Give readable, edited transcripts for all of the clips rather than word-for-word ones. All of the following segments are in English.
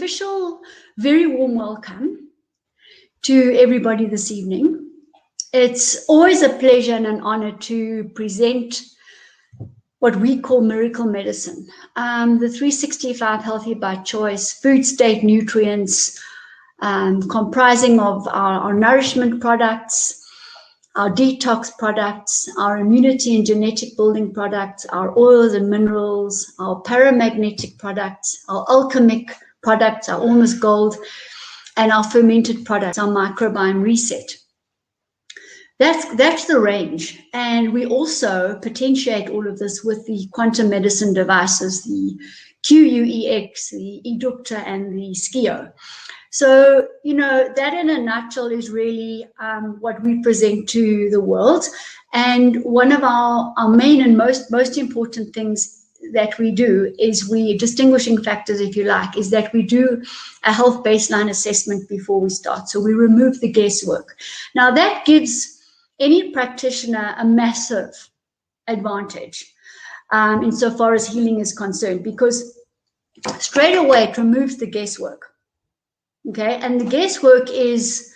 official, very warm welcome to everybody this evening. It's always a pleasure and an honor to present what we call miracle medicine. The 365 Healthy by Choice food state nutrients, comprising of our nourishment products, our detox products, our immunity and genetic building products, our oils and minerals, our paramagnetic products, our alchemic products, our Ormus Gold, and our fermented products, our microbiome reset. That's the range. And we also potentiate all of this with the quantum medicine devices, the QUEX, the EDUCTOR, and the SCIO. So, you know, that in a nutshell is really what we present to the world. And one of our main and most important things that we do is distinguishing factors, if you like, is that we do a health baseline assessment before we start. So we remove the guesswork. Now that gives any practitioner a massive advantage insofar as healing is concerned, because straight away it removes the guesswork. Okay, and the guesswork is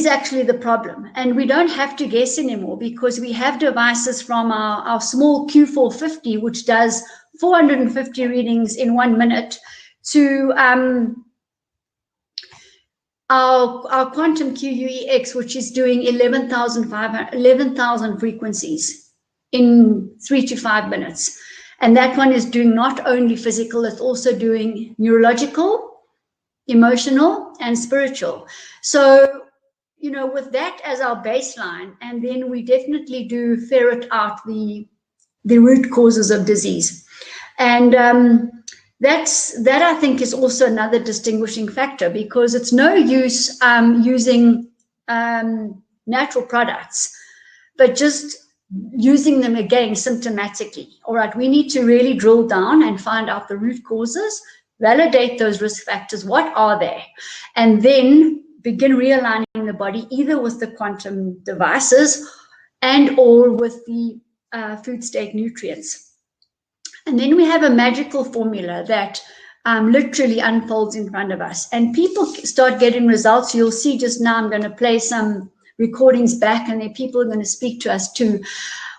actually the problem, and we don't have to guess anymore because we have devices from our small Q450, which does 450 readings in 1 minute, to our quantum QUEX, which is doing 11,000 frequencies in 3 to 5 minutes, and that one is doing not only physical, it's also doing neurological, emotional, and spiritual. So, you know, with that as our baseline, and then we definitely do ferret out the root causes of disease. And that I think is also another distinguishing factor, because it's no use using natural products, but just using them again symptomatically. All right, we need to really drill down and find out the root causes, validate those risk factors, what are they, and then begin realigning the body either with the quantum devices and or with the food state nutrients. And then we have a magical formula that literally unfolds in front of us, and people start getting results. You'll see just now I'm going to play some recordings back, and then people are going to speak to us too.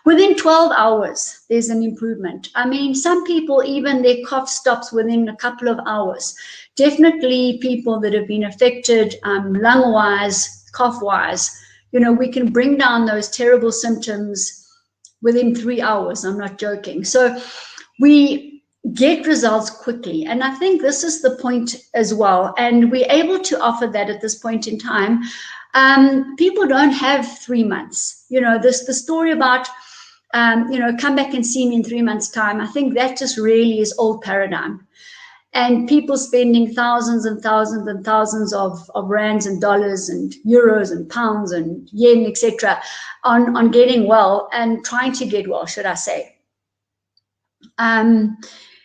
Within 12 hours, there's an improvement. I mean, some people, even their cough stops within a couple of hours. Definitely people that have been affected lung-wise, cough-wise, you know, we can bring down those terrible symptoms within 3 hours. I'm not joking. So we get results quickly. And I think this is the point as well. And we're able to offer that at this point in time. People don't have 3 months. You know, the story about, you know, come back and see me in 3 months' time, I think that just really is old paradigm. And people spending thousands and thousands and thousands of rands and dollars and euros and pounds and yen, etc., on getting well and trying to get well, should I say.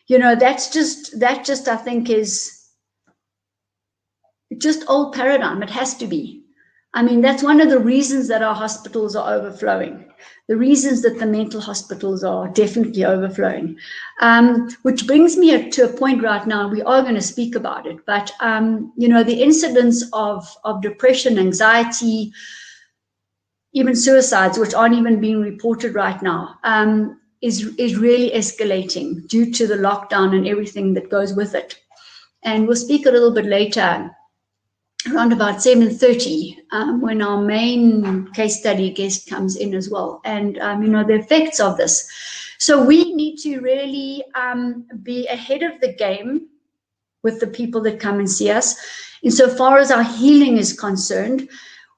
You know, that just I think is just old paradigm. It has to be. I mean, that's one of the reasons that our hospitals are overflowing, the reasons that the mental hospitals are definitely overflowing, which brings me to a point right now, we are going to speak about it, but, you know, the incidence of depression, anxiety, even suicides, which aren't even being reported right now, is really escalating due to the lockdown and everything that goes with it. And we'll speak a little bit later, around about 7:30, when our main case study guest comes in as well, and you know, the effects of this. So we need to really be ahead of the game with the people that come and see us. Insofar as our healing is concerned,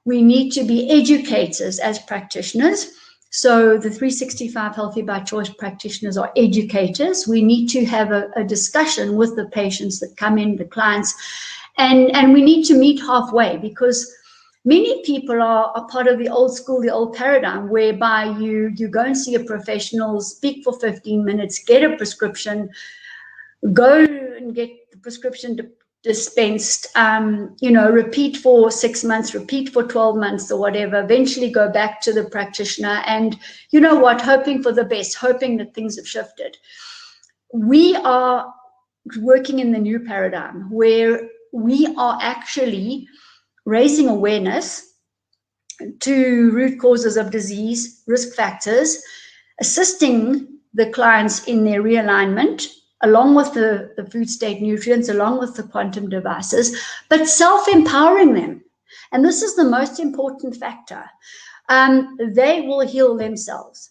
we need to be educators as practitioners. So the 365 Healthy by Choice practitioners are educators. We need to have a discussion with the patients that come in, the clients, and we need to meet halfway, because many people are part of the old school, the old paradigm, whereby you go and see a professional, speak for 15 minutes, get a prescription, go and get the prescription dispensed, you know, repeat for 6 months, repeat for 12 months or whatever, eventually go back to the practitioner and, you know what, hoping for the best, hoping that things have shifted. We are working in the new paradigm where we are actually raising awareness to root causes of disease, risk factors, assisting the clients in their realignment, along with the food state nutrients, along with the quantum devices, but self-empowering them. And this is the most important factor. They will heal themselves.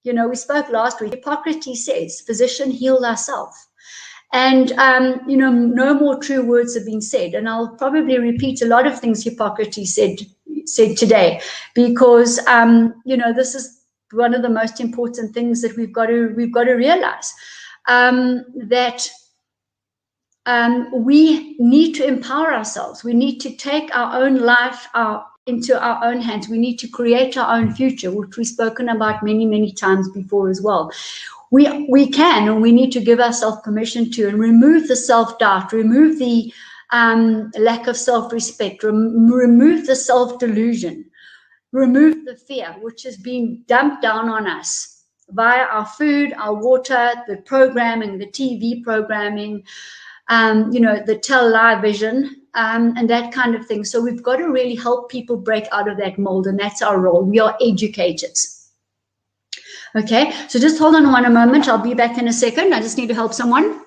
You know, we spoke last week, Hippocrates says, physician, heal thyself. And, you know, no more true words have been said. And I'll probably repeat a lot of things Hippocrates said today, because, you know, this is one of the most important things that we've got to realize, that we need to empower ourselves. We need to take our own life into our own hands. We need to create our own future, which we've spoken about many, many times before as well. We can, and we need to give ourselves permission to, and remove the self-doubt, remove the lack of self-respect, remove the self-delusion, remove the fear, which is being dumped down on us via our food, our water, the programming, the TV programming, you know, the tell-lie vision, and that kind of thing. So we've got to really help people break out of that mold, and that's our role. We are educators. Okay, so just hold on one moment. I'll be back in a second. I just need to help someone.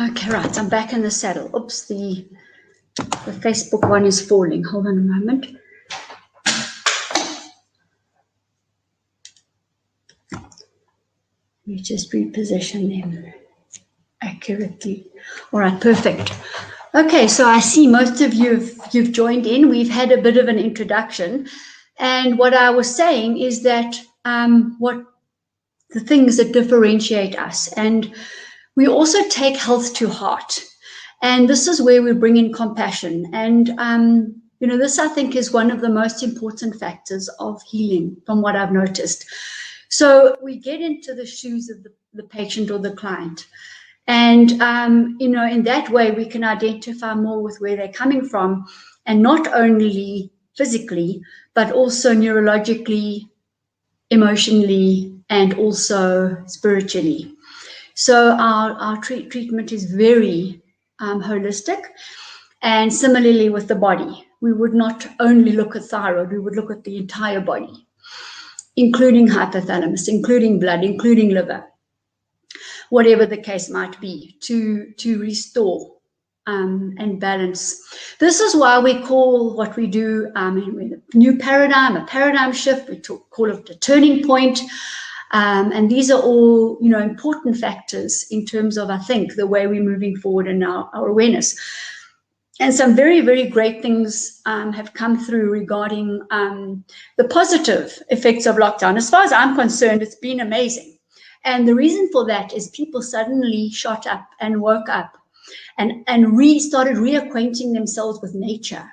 Okay, right, I'm back in the saddle. Oops, the Facebook one is falling. Hold on a moment. Let me just reposition them accurately. All right, perfect. Okay, so I see most of you've joined in. We've had a bit of an introduction. And what I was saying is that what the things that differentiate us, and we also take health to heart. And this is where we bring in compassion. And, you know, this I think is one of the most important factors of healing from what I've noticed. So we get into the shoes of the patient or the client. And, you know, in that way, we can identify more with where they're coming from, and not only physically, but also neurologically, emotionally, and also spiritually. So our treatment is very holistic. And similarly with the body, we would not only look at thyroid, we would look at the entire body, including hypothalamus, including blood, including liver, whatever the case might be, to restore and balance. This is why we call what we do a new paradigm, a paradigm shift. We call it a turning point. And these are all, you know, important factors in terms of, I think, the way we're moving forward in our awareness. And some very, very great things have come through regarding the positive effects of lockdown. As far as I'm concerned, it's been amazing. And the reason for that is people suddenly shot up and woke up and started reacquainting themselves with nature.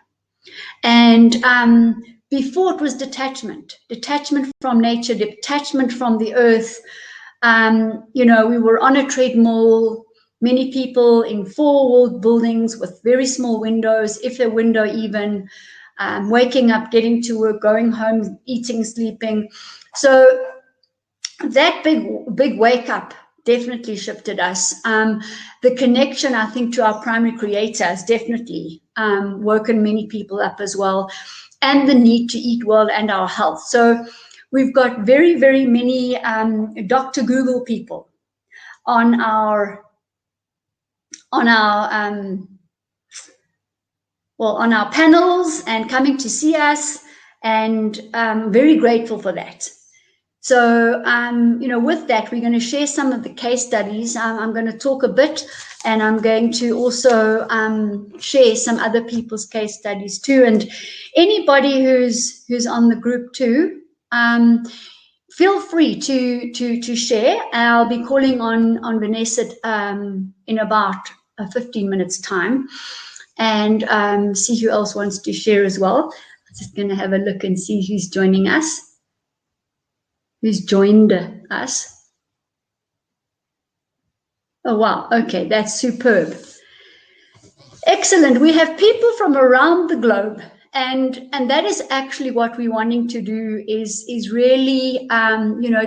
And before it was detachment from nature, detachment from the earth. You know, we were on a treadmill, many people in 4-walled buildings with very small windows, if a window even, waking up, getting to work, going home, eating, sleeping. So that big wake up definitely shifted us. The connection, I think, to our primary creator has definitely woken many people up as well, and the need to eat well and our health. So we've got very, very many Dr. Google people on our on our panels and coming to see us, and very grateful for that. So, with that, we're going to share some of the case studies. I'm going to talk a bit, and I'm going to also share some other people's case studies too. And anybody who's on the group too, feel free to share. I'll be calling on Vanessa in about 15 minutes time, and see who else wants to share as well. I'm just going to have a look and see who's joining us. Who's joined us? Oh, wow. Okay, that's superb. Excellent. We have people from around the globe, and that is actually what we're wanting to do is really,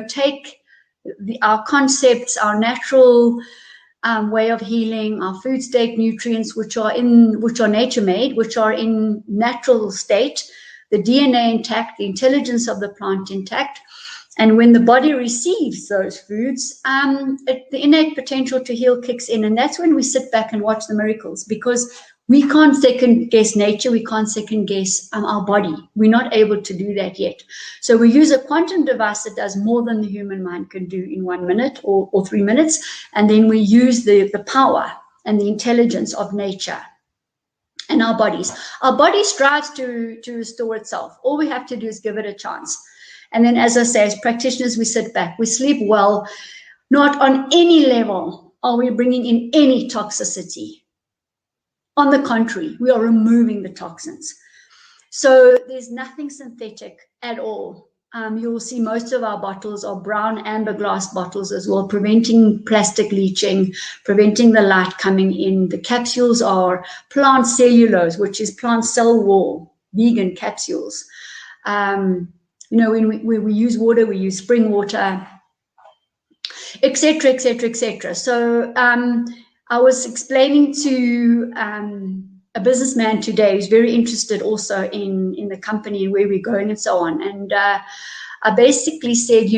take our concepts, our natural way of healing, our food state nutrients, which are nature made, which are in natural state, the DNA intact, the intelligence of the plant intact. And when the body receives those foods, the innate potential to heal kicks in. And that's when we sit back and watch the miracles, because we can't second guess nature. We can't second guess our body. We're not able to do that yet. So we use a quantum device that does more than the human mind can do in 1 minute or 3 minutes. And then we use the power and the intelligence of nature and our bodies. Our body strives to restore itself. All we have to do is give it a chance. And then, as I say, as practitioners, we sit back, we sleep well. Not on any level are we bringing in any toxicity. On the contrary, we are removing the toxins. So there's nothing synthetic at all. You'll see most of our bottles are brown amber glass bottles as well, preventing plastic leaching, preventing the light coming in. The capsules are plant cellulose, which is plant cell wall, vegan capsules. When we use water, we use spring water, etc., etc., etc. So I was explaining to a businessman today who's very interested also in the company and where we're going and so on. And I basically said,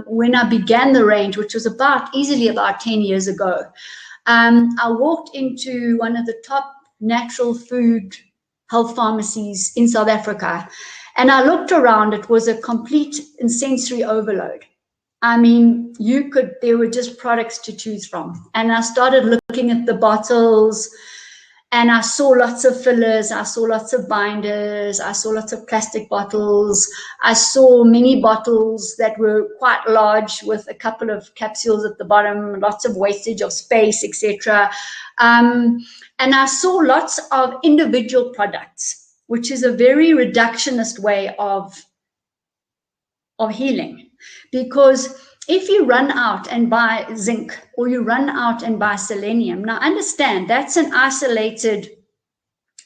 when I began the range, which was easily about 10 years ago, I walked into one of the top natural food health pharmacies in South Africa. And I looked around, it was a complete and sensory overload. I mean, there were just products to choose from. And I started looking at the bottles, and I saw lots of fillers, I saw lots of binders, I saw lots of plastic bottles, I saw mini bottles that were quite large with a couple of capsules at the bottom, lots of wastage of space, etc. And I saw lots of individual products, which is a very reductionist way of healing. Because if you run out and buy zinc, or you run out and buy selenium, now understand that's an isolated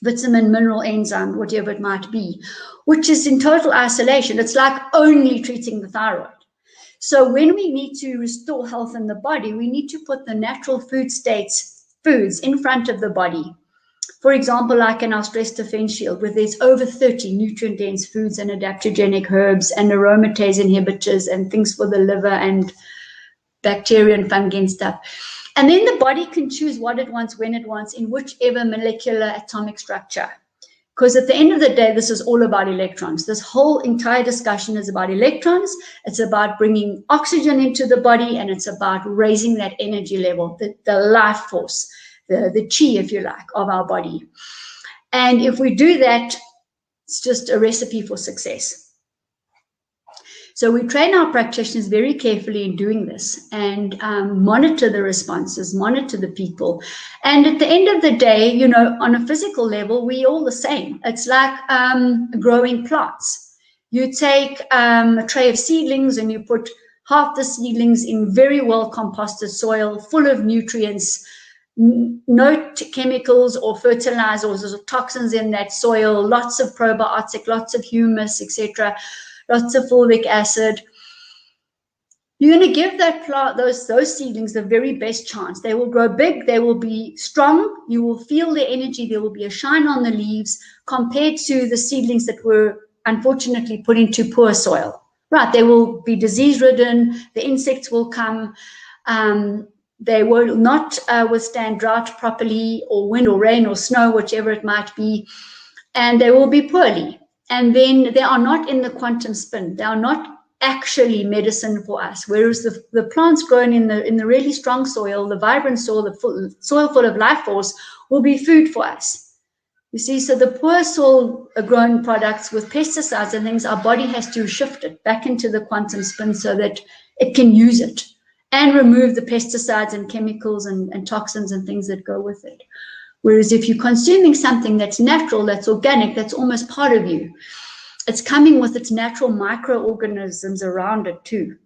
vitamin, mineral, enzyme, whatever it might be, which is in total isolation. It's like only treating the thyroid. So when we need to restore health in the body, we need to put the natural food states, foods in front of the body. For example, like in our stress defense shield, where there's over 30 nutrient-dense foods and adaptogenic herbs and aromatase inhibitors and things for the liver and bacteria and fungi and stuff. And then the body can choose what it wants, when it wants, in whichever molecular atomic structure. Because at the end of the day, this is all about electrons. This whole entire discussion is about electrons. It's about bringing oxygen into the body, and it's about raising that energy level, the life force, the chi, if you like, of our body. And if we do that, it's just a recipe for success. So we train our practitioners very carefully in doing this, and monitor the responses, monitor the people. And at the end of the day, on a physical level, we're all the same. It's like growing plants. You take a tray of seedlings and you put half the seedlings in very well composted soil, full of nutrients, no chemicals or fertilizers or toxins in that soil, lots of probiotic, lots of humus, etc., lots of fulvic acid. You're going to give that plant, those seedlings, the very best chance. They will grow big, they will be strong, you will feel the energy, there will be a shine on the leaves compared to the seedlings that were unfortunately put into poor soil. Right, they will be disease-ridden, the insects will come, they will not withstand drought properly, or wind or rain or snow, whichever it might be, and they will be poorly. And then they are not in the quantum spin. They are not actually medicine for us. Whereas the plants grown in the really strong soil, the vibrant soil, the soil full of life force, will be food for us. You see, so the poor soil grown products with pesticides and things, our body has to shift it back into the quantum spin so that it can use it and remove the pesticides and chemicals and toxins and things that go with it. Whereas if you're consuming something that's natural, that's organic, that's almost part of you, it's coming with its natural microorganisms around it too.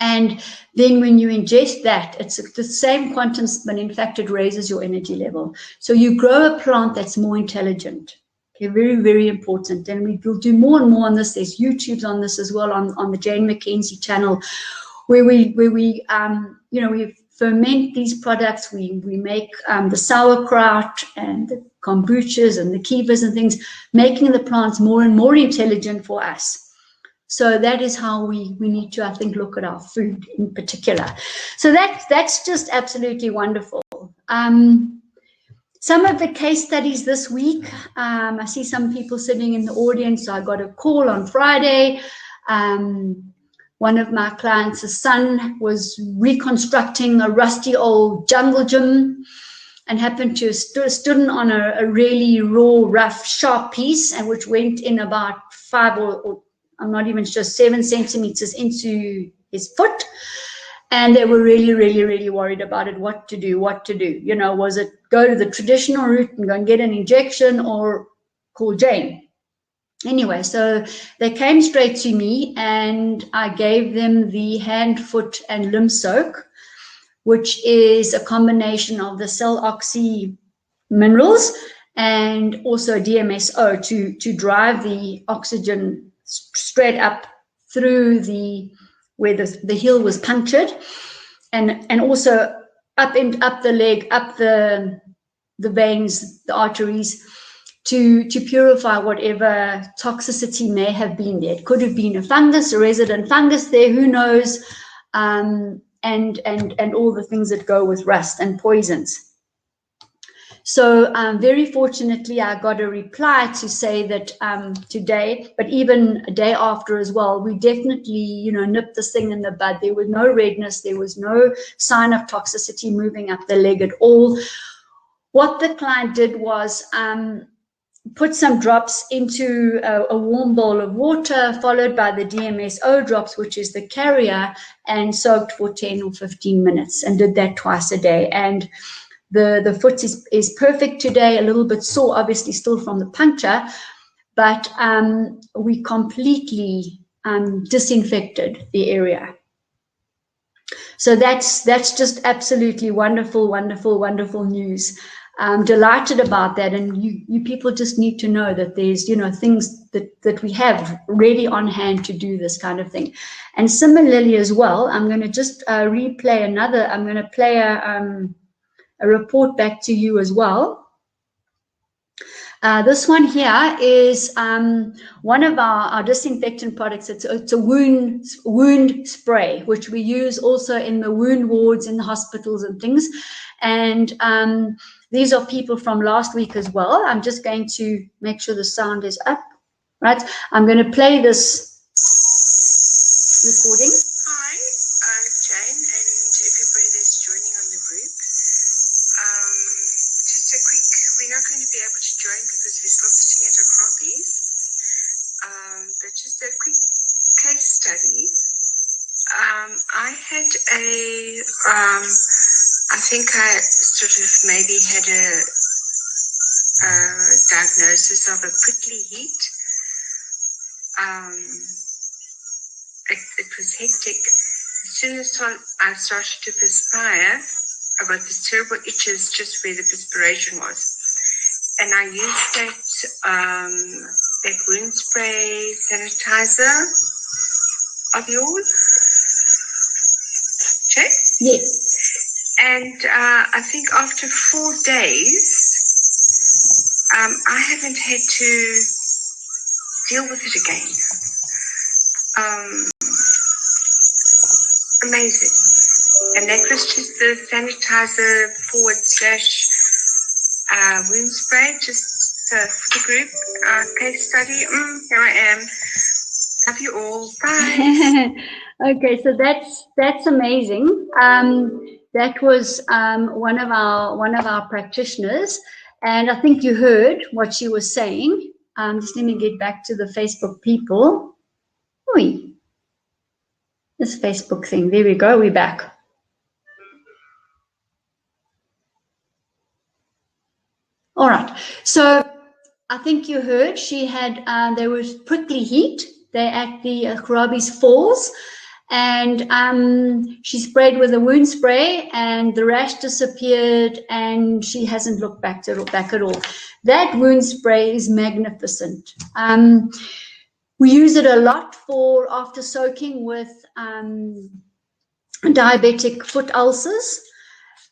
And then when you ingest that, it's the same quantum spin. In fact, it raises your energy level. So you grow a plant that's more intelligent. Okay, very, very important. And we will do more and more on this. There's YouTubes on this as well on the Jane Mackenzie channel, where we ferment these products. We make the sauerkraut and the kombuchas and the kefas and things, making the plants more and more intelligent for us. So that is how we need to, I think, look at our food in particular. So that's just absolutely wonderful. Some of the case studies this week, I see some people sitting in the audience. So I got a call on Friday. One of my clients' son was reconstructing a rusty old jungle gym and happened to stood on a really raw, rough, sharp piece, and which went in about 5 or I'm not even sure, 7 centimeters into his foot. And they were really, really, really worried about it, what to do. You know, was it go to the traditional route and go and get an injection, or call Jane? Anyway, so they came straight to me, and I gave them the hand, foot, and limb soak, which is a combination of the cell oxy minerals and also DMSO to drive the oxygen straight up through where the heel was punctured, and also up the leg, up the veins, the arteries, to purify whatever toxicity may have been there. It could have been a fungus, a resident fungus there, who knows, and all the things that go with rust and poisons. So very fortunately, I got a reply to say that today, but even a day after as well, we definitely, nipped this thing in the bud. There was no redness. There was no sign of toxicity moving up the leg at all. What the client did was put some drops into a warm bowl of water, followed by the DMSO drops, which is the carrier, and soaked for 10 or 15 minutes, and did that twice a day. And the foot is perfect today, a little bit sore, obviously still from the puncture, but we completely disinfected the area. So that's just absolutely wonderful, wonderful, wonderful news. I'm delighted about that, and you people just need to know that there's things that we have ready on hand to do this kind of thing. And similarly as well, I'm going to just replay another. I'm going to play a report back to you as well. This one here is one of our disinfectant products. It's a wound spray, which we use also in the wound wards in the hospitals and things. And these are people from last week as well. I'm just going to make sure the sound is up, right? I'm going to play this recording. Hi, Jane, and everybody that's joining on the group. Just a quick, we're not going to be able to join because we're still sitting at our crappies, but just a quick case study. I had I think I sort of maybe had a diagnosis of a prickly heat. It was hectic. As soon as I started to perspire, I got these terrible itches just where the perspiration was. And I used that wound spray sanitizer of yours. Okay? Yes. And I think after 4 days, I haven't had to deal with it again. Amazing. And that was just the sanitizer / wound spray, just for the group case study. Here I am. Love you all. Bye. Okay, so that's amazing. That was one of our practitioners, and I think you heard what she was saying. Just let me get back to the Facebook people. Oi, this Facebook thing. There we go. We're back. All right. So I think you heard she had. There was prickly heat. They're at the Karabi's Falls, and she sprayed with a wound spray, and the rash disappeared, and she hasn't looked back at all. That wound spray is magnificent. We use it a lot for after soaking with diabetic foot ulcers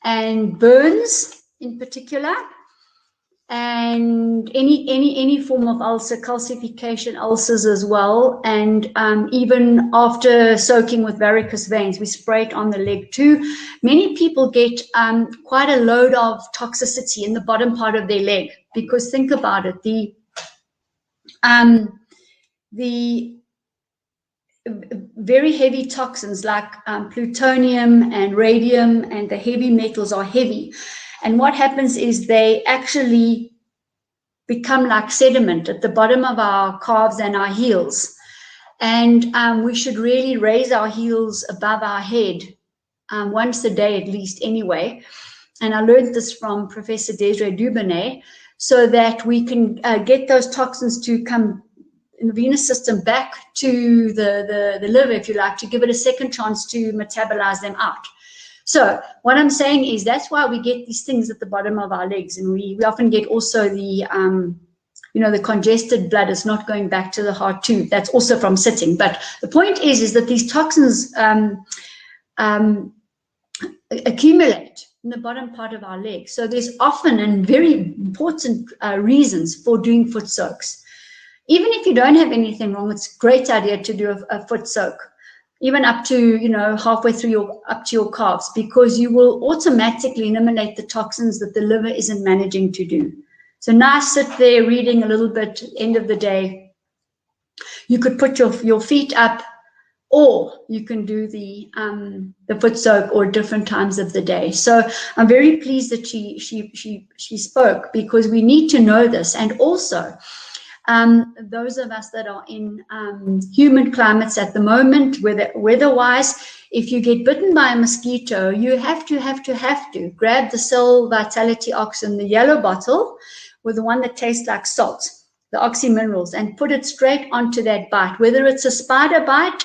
and burns in particular. And any form of ulcer, calcification ulcers as well, and even after soaking with varicose veins, we spray it on the leg too. Many people get quite a load of toxicity in the bottom part of their leg, because think about it, the very heavy toxins like plutonium and radium and the heavy metals are heavy. And what happens is they actually become like sediment at the bottom of our calves and our heels. And we should really raise our heels above our head once a day at least anyway. And I learned this from Professor Desiree Dubonnet, so that we can get those toxins to come in the venous system back to the liver, if you like, to give it a second chance to metabolize them out. So what I'm saying is that's why we get these things at the bottom of our legs, and we often get also the the congested blood is not going back to the heart too. That's also from sitting. But the point is that these toxins accumulate in the bottom part of our leg. So there's often and very important reasons for doing foot soaks. Even if you don't have anything wrong, it's a great idea to do a foot soak, even up to, halfway through up to your calves, because you will automatically eliminate the toxins that the liver isn't managing to do. So nice, sit there reading a little bit, end of the day. You could put your feet up, or you can do the foot soak or different times of the day. So I'm very pleased that she spoke, because we need to know this. And also, those of us that are in humid climates at the moment, weather-wise, if you get bitten by a mosquito, you have to grab the Cell Vitality Ox in the yellow bottle, with the one that tastes like salt, the Oxy Minerals, and put it straight onto that bite, whether it's a spider bite,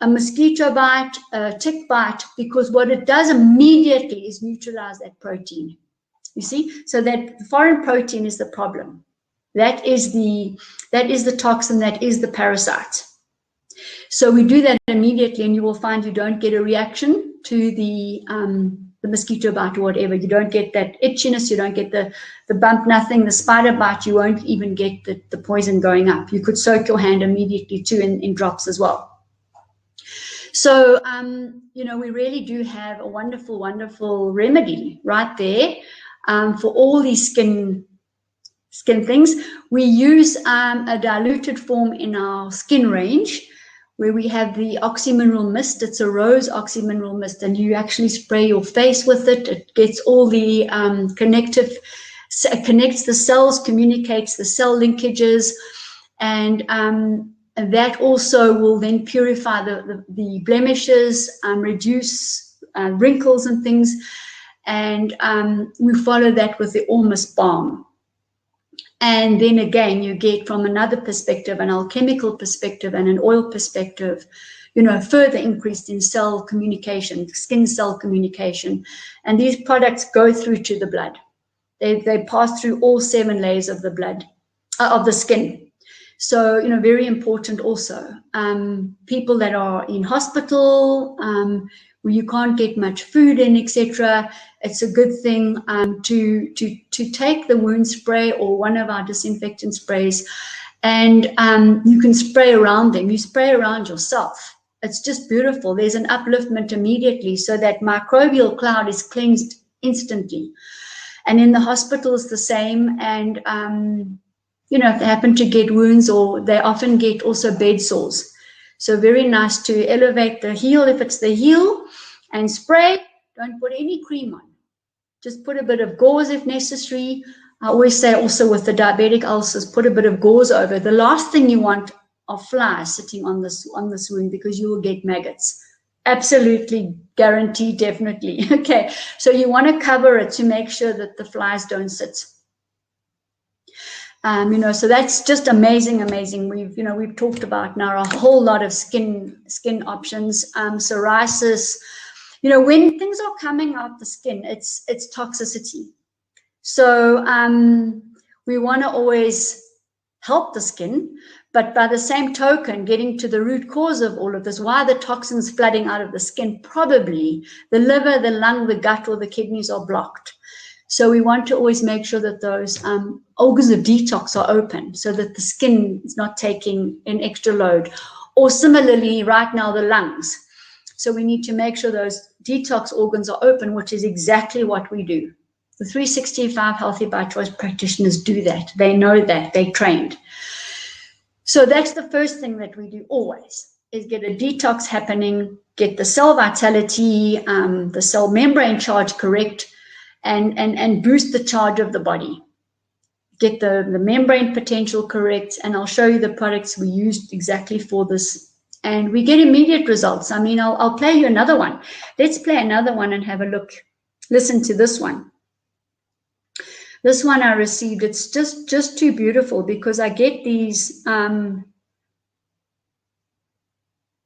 a mosquito bite, a tick bite, because what it does immediately is neutralize that protein. You see, so that foreign protein is the problem. That is the toxin, that is the parasite. So we do that immediately, and you will find you don't get a reaction to the mosquito bite or whatever. You don't get that itchiness, you don't get the bump, nothing. The spider bite, you won't even get the poison going up. You could soak your hand immediately too in drops as well. So, we really do have a wonderful, wonderful remedy right there for all these skin things. We use a diluted form in our skin range, where we have the Oxy Mineral Mist. It's a rose Oxy Mineral Mist, and you actually spray your face with it. It gets all the connects the cells, communicates the cell linkages, and that also will then purify the blemishes, reduce wrinkles and things. And we follow that with the Ormus balm. And then again, you get from another perspective, an alchemical perspective and an oil perspective, further increased in cell communication, skin cell communication. And these products go through to the blood. They pass through all 7 layers of the blood, of the skin. So, very important also. People that are in hospital, where you can't get much food in, etc., it's a good thing to take the wound spray or one of our disinfectant sprays, and you can spray around them. You spray around yourself. It's just beautiful. There's an upliftment immediately, so that microbial cloud is cleansed instantly. And in the hospitals, the same. And, you know, if they happen to get wounds, or they often get also bed sores. So very nice to elevate the heel if it's the heel, and spray. Don't put any cream on. Just put a bit of gauze if necessary. I always say also with the diabetic ulcers, put a bit of gauze over. The last thing you want are flies sitting on this wound, because you will get maggots. Absolutely guaranteed, definitely. Okay, so you want to cover it to make sure that the flies don't sit. You know, so that's just amazing, amazing. We've talked about now a whole lot of skin options. Psoriasis, you know, when things are coming out the skin, it's toxicity. So we want to always help the skin, but by the same token, getting to the root cause of all of this, why the toxins flooding out of the skin, probably the liver, the lung, the gut, or the kidneys are blocked. So we want to always make sure that those organs of detox are open, so that the skin is not taking an extra load. Or similarly, right now, the lungs. So we need to make sure those detox organs are open, which is exactly what we do. The 365 Healthy by Choice practitioners do that. They know that. They're trained. So that's the first thing that we do always, is get a detox happening, get the cell vitality, the cell membrane charge correct, and boost the charge of the body. Get the membrane potential correct, and I'll show you the products we used exactly for this. And we get immediate results. I mean, I'll play you another one. Let's play another one and have a look. Listen to this one. This one I received, it's just too beautiful, because I get these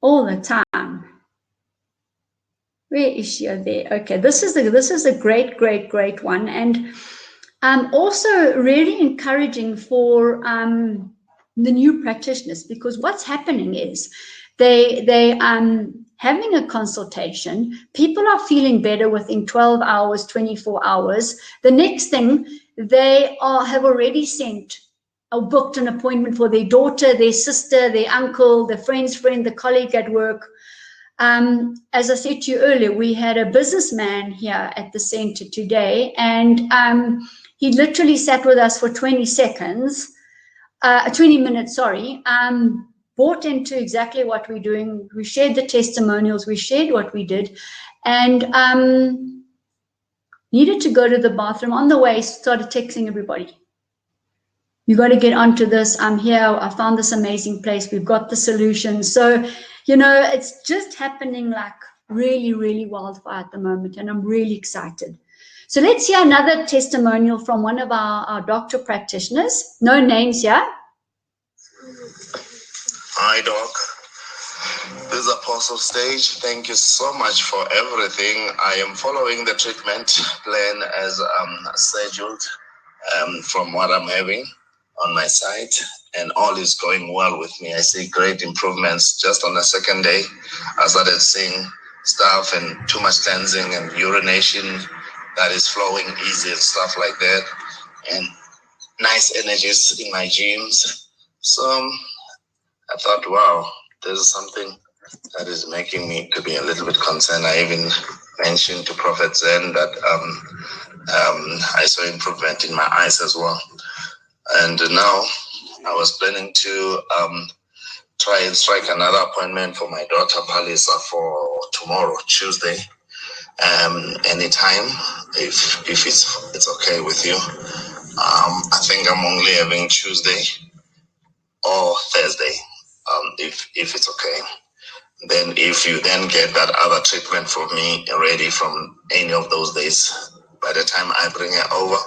all the time. Where is she? Oh, there. Okay, this is a great one, and also really encouraging for the new practitioners, because what's happening is they having a consultation, people are feeling better within 12 hours, 24 hours. The next thing, they have already sent or booked an appointment for their daughter, their sister, their uncle, their friend's friend, the colleague at work. As I said to you earlier, we had a businessman here at the center today, and he literally sat with us for 20 minutes, sorry, bought into exactly what we're doing. We shared the testimonials, we shared what we did, and needed to go to the bathroom. On the way, started texting everybody. You got to get onto this. I'm here. I found this amazing place. We've got the solution. So, you know, it's just happening like really, really wildfire at the moment, and I'm really excited. So let's hear another testimonial from one of our doctor practitioners. No names here. Hi, Doc. This is Apostle Stage. Thank you so much for everything. I am following the treatment plan as scheduled from what I'm having on my side, and all is going well with me. I see great improvements. Just on the second day, I started seeing stuff and too much cleansing and urination that is flowing easy and stuff like that, and nice energies in my gyms. So I thought, wow, this is something that is making me to be a little bit concerned. I even mentioned to Prophet Zen that I saw improvement in my eyes as well. And now I was planning to try and strike another appointment for my daughter Palisa for tomorrow, Tuesday, anytime, if it's okay with you. I think I'm only having Tuesday or Thursday, if it's okay. Then if you then get that other treatment for me ready from any of those days, by the time I bring it over,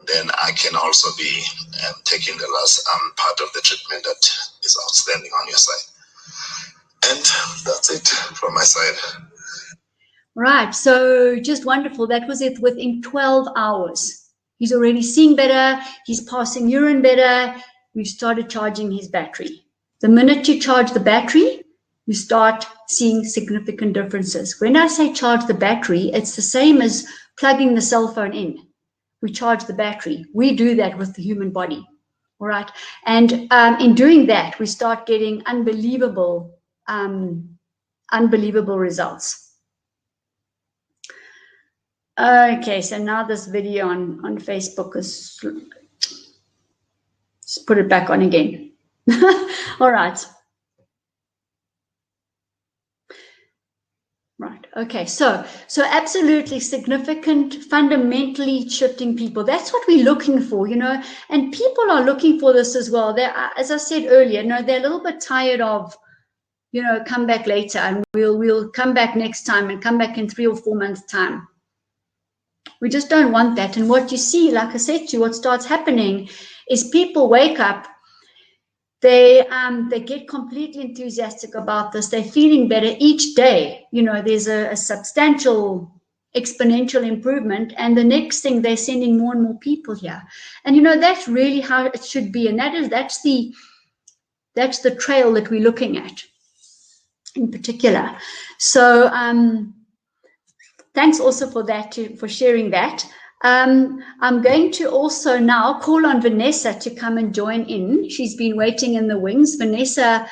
then I can also be taking the last part of the treatment that is outstanding on your side. And that's it from my side. Right, so just wonderful. That was it within 12 hours. He's already seeing better. He's passing urine better. We've started charging his battery. The minute you charge the battery, you start seeing significant differences. When I say charge the battery, it's the same as plugging the cell phone in. We charge the battery. We do that with the human body, all right? And in doing that, we start getting unbelievable unbelievable results. Okay, so now this video on Facebook is, let's put it back on again. All right. Right. Okay. So absolutely significant, fundamentally shifting people. That's what we're looking for, you know, and people are looking for this as well. They're, as I said earlier, you know, they're a little bit tired of, you know, come back later and we'll come back next time and come back in 3 or 4 months' time. We just don't want that. And what you see, like I said to you, what starts happening is people wake up. They get completely enthusiastic about this. They're feeling better each day. You know, there's a substantial exponential improvement. And the next thing, they're sending more and more people here. And, you know, that's really how it should be. And that's the trail that we're looking at in particular. So thanks also for that, for sharing that. I'm going to also now call on Vanessa to come and join in. She's been waiting in the wings. Vanessa,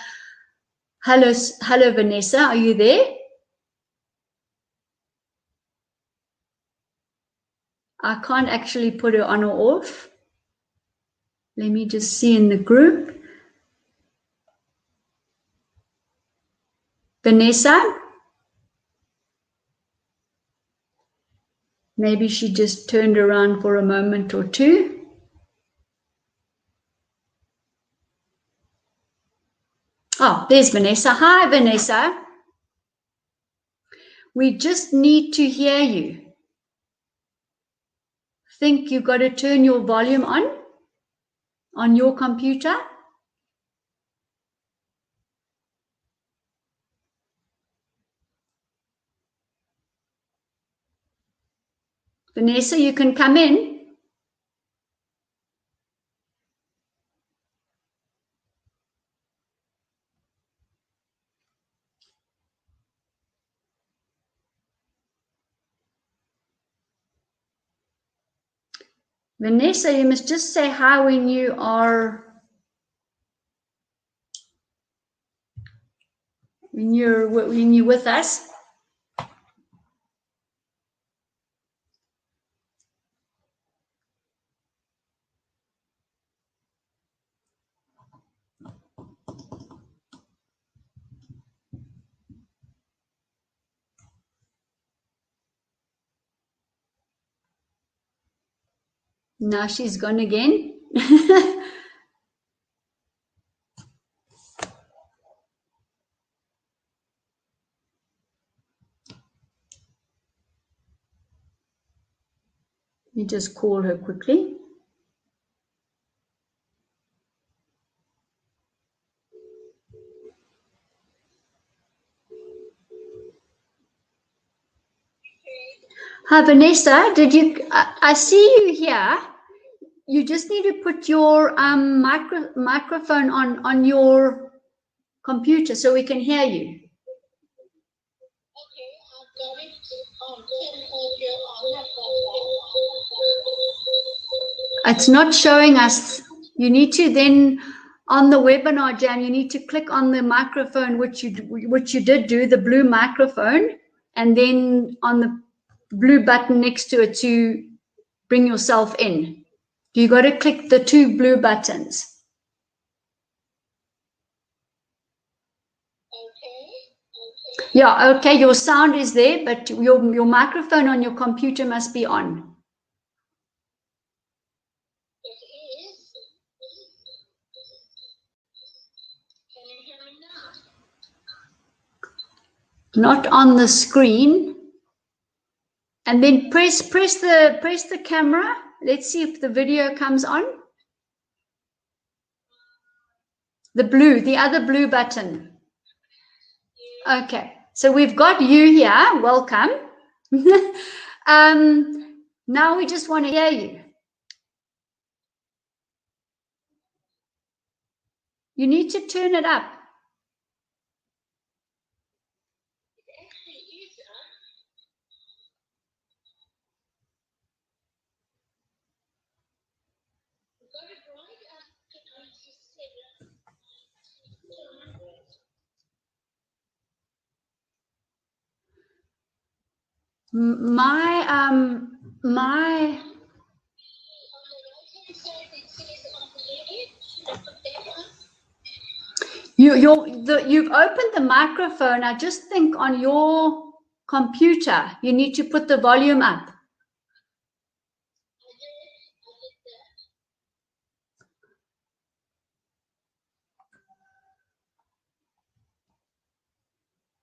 hello, Vanessa, are you there? I can't actually put her on or off. Let me just see in the group. Vanessa? Maybe she just turned around for a moment or two. Oh, there's Vanessa. Hi, Vanessa. We just need to hear you. Think you got to turn your volume on your computer? Vanessa, you can come in. Vanessa, you must just say hi when you're with us. Now she's gone again. Let me just call her quickly. Hi, Vanessa. I see you here. You just need to put your microphone on your computer so we can hear you. Okay, I've got it on 10 audio. It's not showing us. You need to then, on the webinar, Jan, you need to click on the microphone, which you did do, the blue microphone, and then on the blue button next to it to bring yourself in. You got to click the 2 blue buttons. Okay. Yeah, okay, your sound is there, but your microphone on your computer must be on. It is. Can you hear me now? Not on the screen. And then press the camera. Let's see if the video comes on. The other blue button. Okay, so we've got you here. Welcome. Now we just want to hear you. You need to turn it up. It actually is up. We've got it right up to 97. My you've opened the microphone. I just think on your computer you need to put the volume up.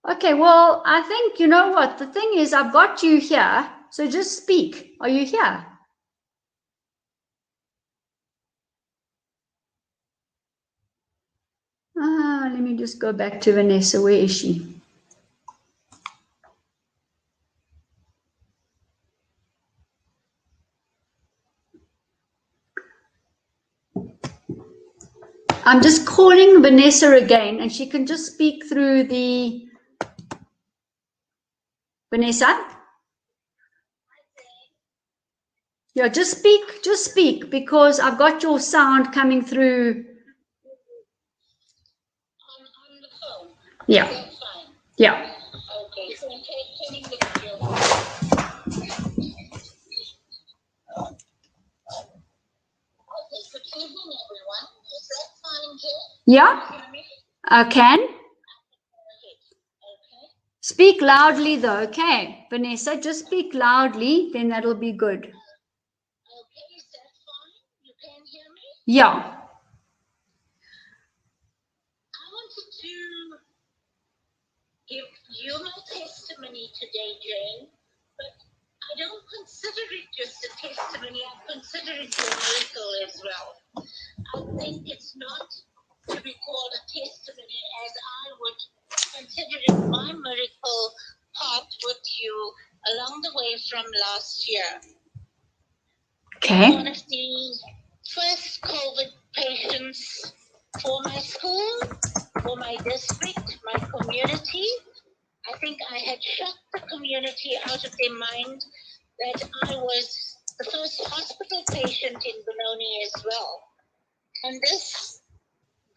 Okay, well, I think, you know what, the thing is, I've got you here, so just speak. Are you here? Let me just go back to Vanessa. Where is she? I'm just calling Vanessa again, and she can just speak through the... Vanessa? Yeah, just speak, because I've got your sound coming through. On the phone. Yeah. That's fine. Yeah. Okay, so I'm turning the video. Okay, good evening, everyone. Is that fine, Jane? Yeah, Can you hear me? I can. Okay. Speak loudly though, okay? Vanessa, just speak loudly, then that'll be good. Okay, is that fine? You can hear me? Yeah. I wanted to give you my testimony today, Jane, but I don't consider it just a testimony. I consider it a miracle as well. I think it's not to be called a testimony as I would consider it my miracle part with you along the way from last year. Okay. One of the first COVID patients for my school, for my district, my community. I think I had shocked the community out of their mind that I was the first hospital patient in Benoni as well. And this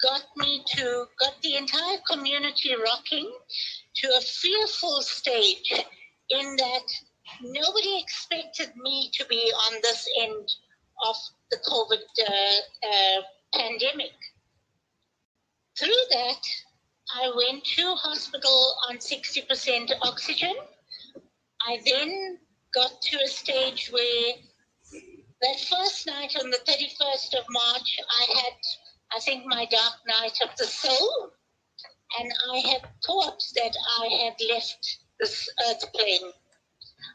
got the entire community rocking to a fearful stage in that nobody expected me to be on this end of the COVID pandemic. Through that, I went to hospital on 60% oxygen. I then got to a stage where that first night on the 31st of March, I had, I think, my dark night of the soul. And I had thought that I had left this earth plane.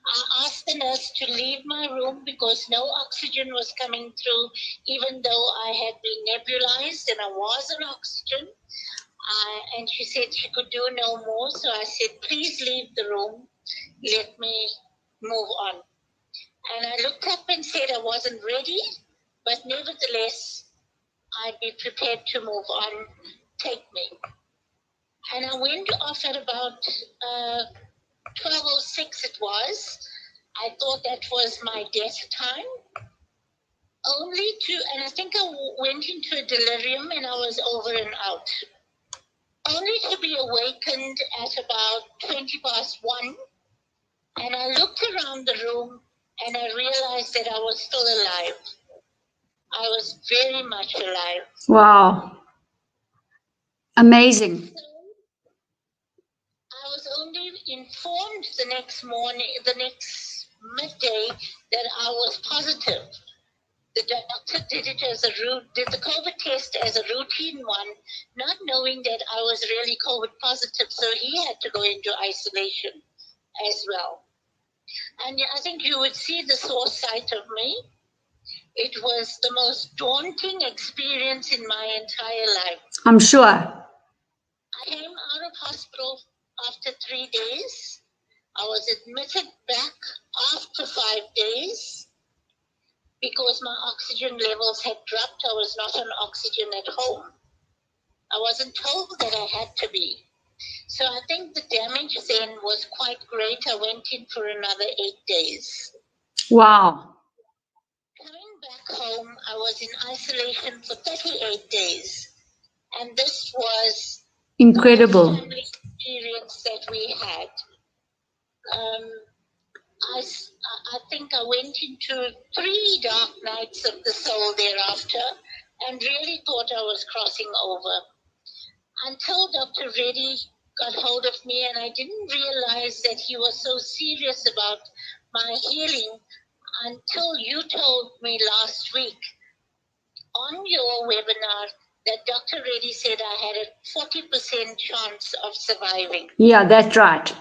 I asked the nurse to leave my room because no oxygen was coming through, even though I had been nebulized and I was on oxygen. And she said she could do no more. So I said, please leave the room. Let me move on. And I looked up and said I wasn't ready, but nevertheless, I'd be prepared to move on. Take me. And I went off at about 12:06 it was. I thought that was my death time. And I think I went into a delirium and I was over and out. Only to be awakened at about 1:20. And I looked around the room and I realized that I was still alive. I was very much alive. Wow. Amazing. I was only informed the next midday, that I was positive. The doctor did the COVID test as a routine one, not knowing that I was really COVID positive. So he had to go into isolation as well. And I think you would see the sore sight of me. It was the most daunting experience in my entire life. I'm sure. I came out of hospital after 3 days. I was admitted back after 5 days because my oxygen levels had dropped. I was not on oxygen at home. I wasn't told that I had to be. So I think the damage then was quite great. I went in for another 8 days. Wow. Coming back home, I was in isolation for 38 days. And this was incredible the family experience that we had. I think I went into 3 dark nights of the soul thereafter and really thought I was crossing over. Until Dr. Reddy got hold of me, and I didn't realize that he was so serious about my healing until you told me last week on your webinar that Dr. Reddy said I had a 40% chance of surviving. Yeah, that's right.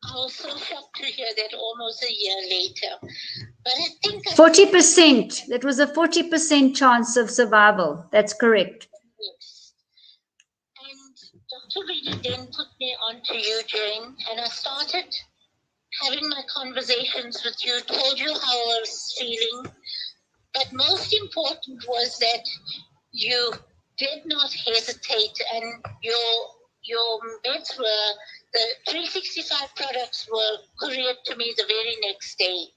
I was so shocked to hear that almost a year later. But I think 40%. That was a 40% chance of survival. That's correct. Yes. And Dr. Reddy then put me on to you, Jane, and I started having my conversations with you, told you how I was feeling. But most important was that you did not hesitate, and your meds were, the 365 products were couriered to me the very next day.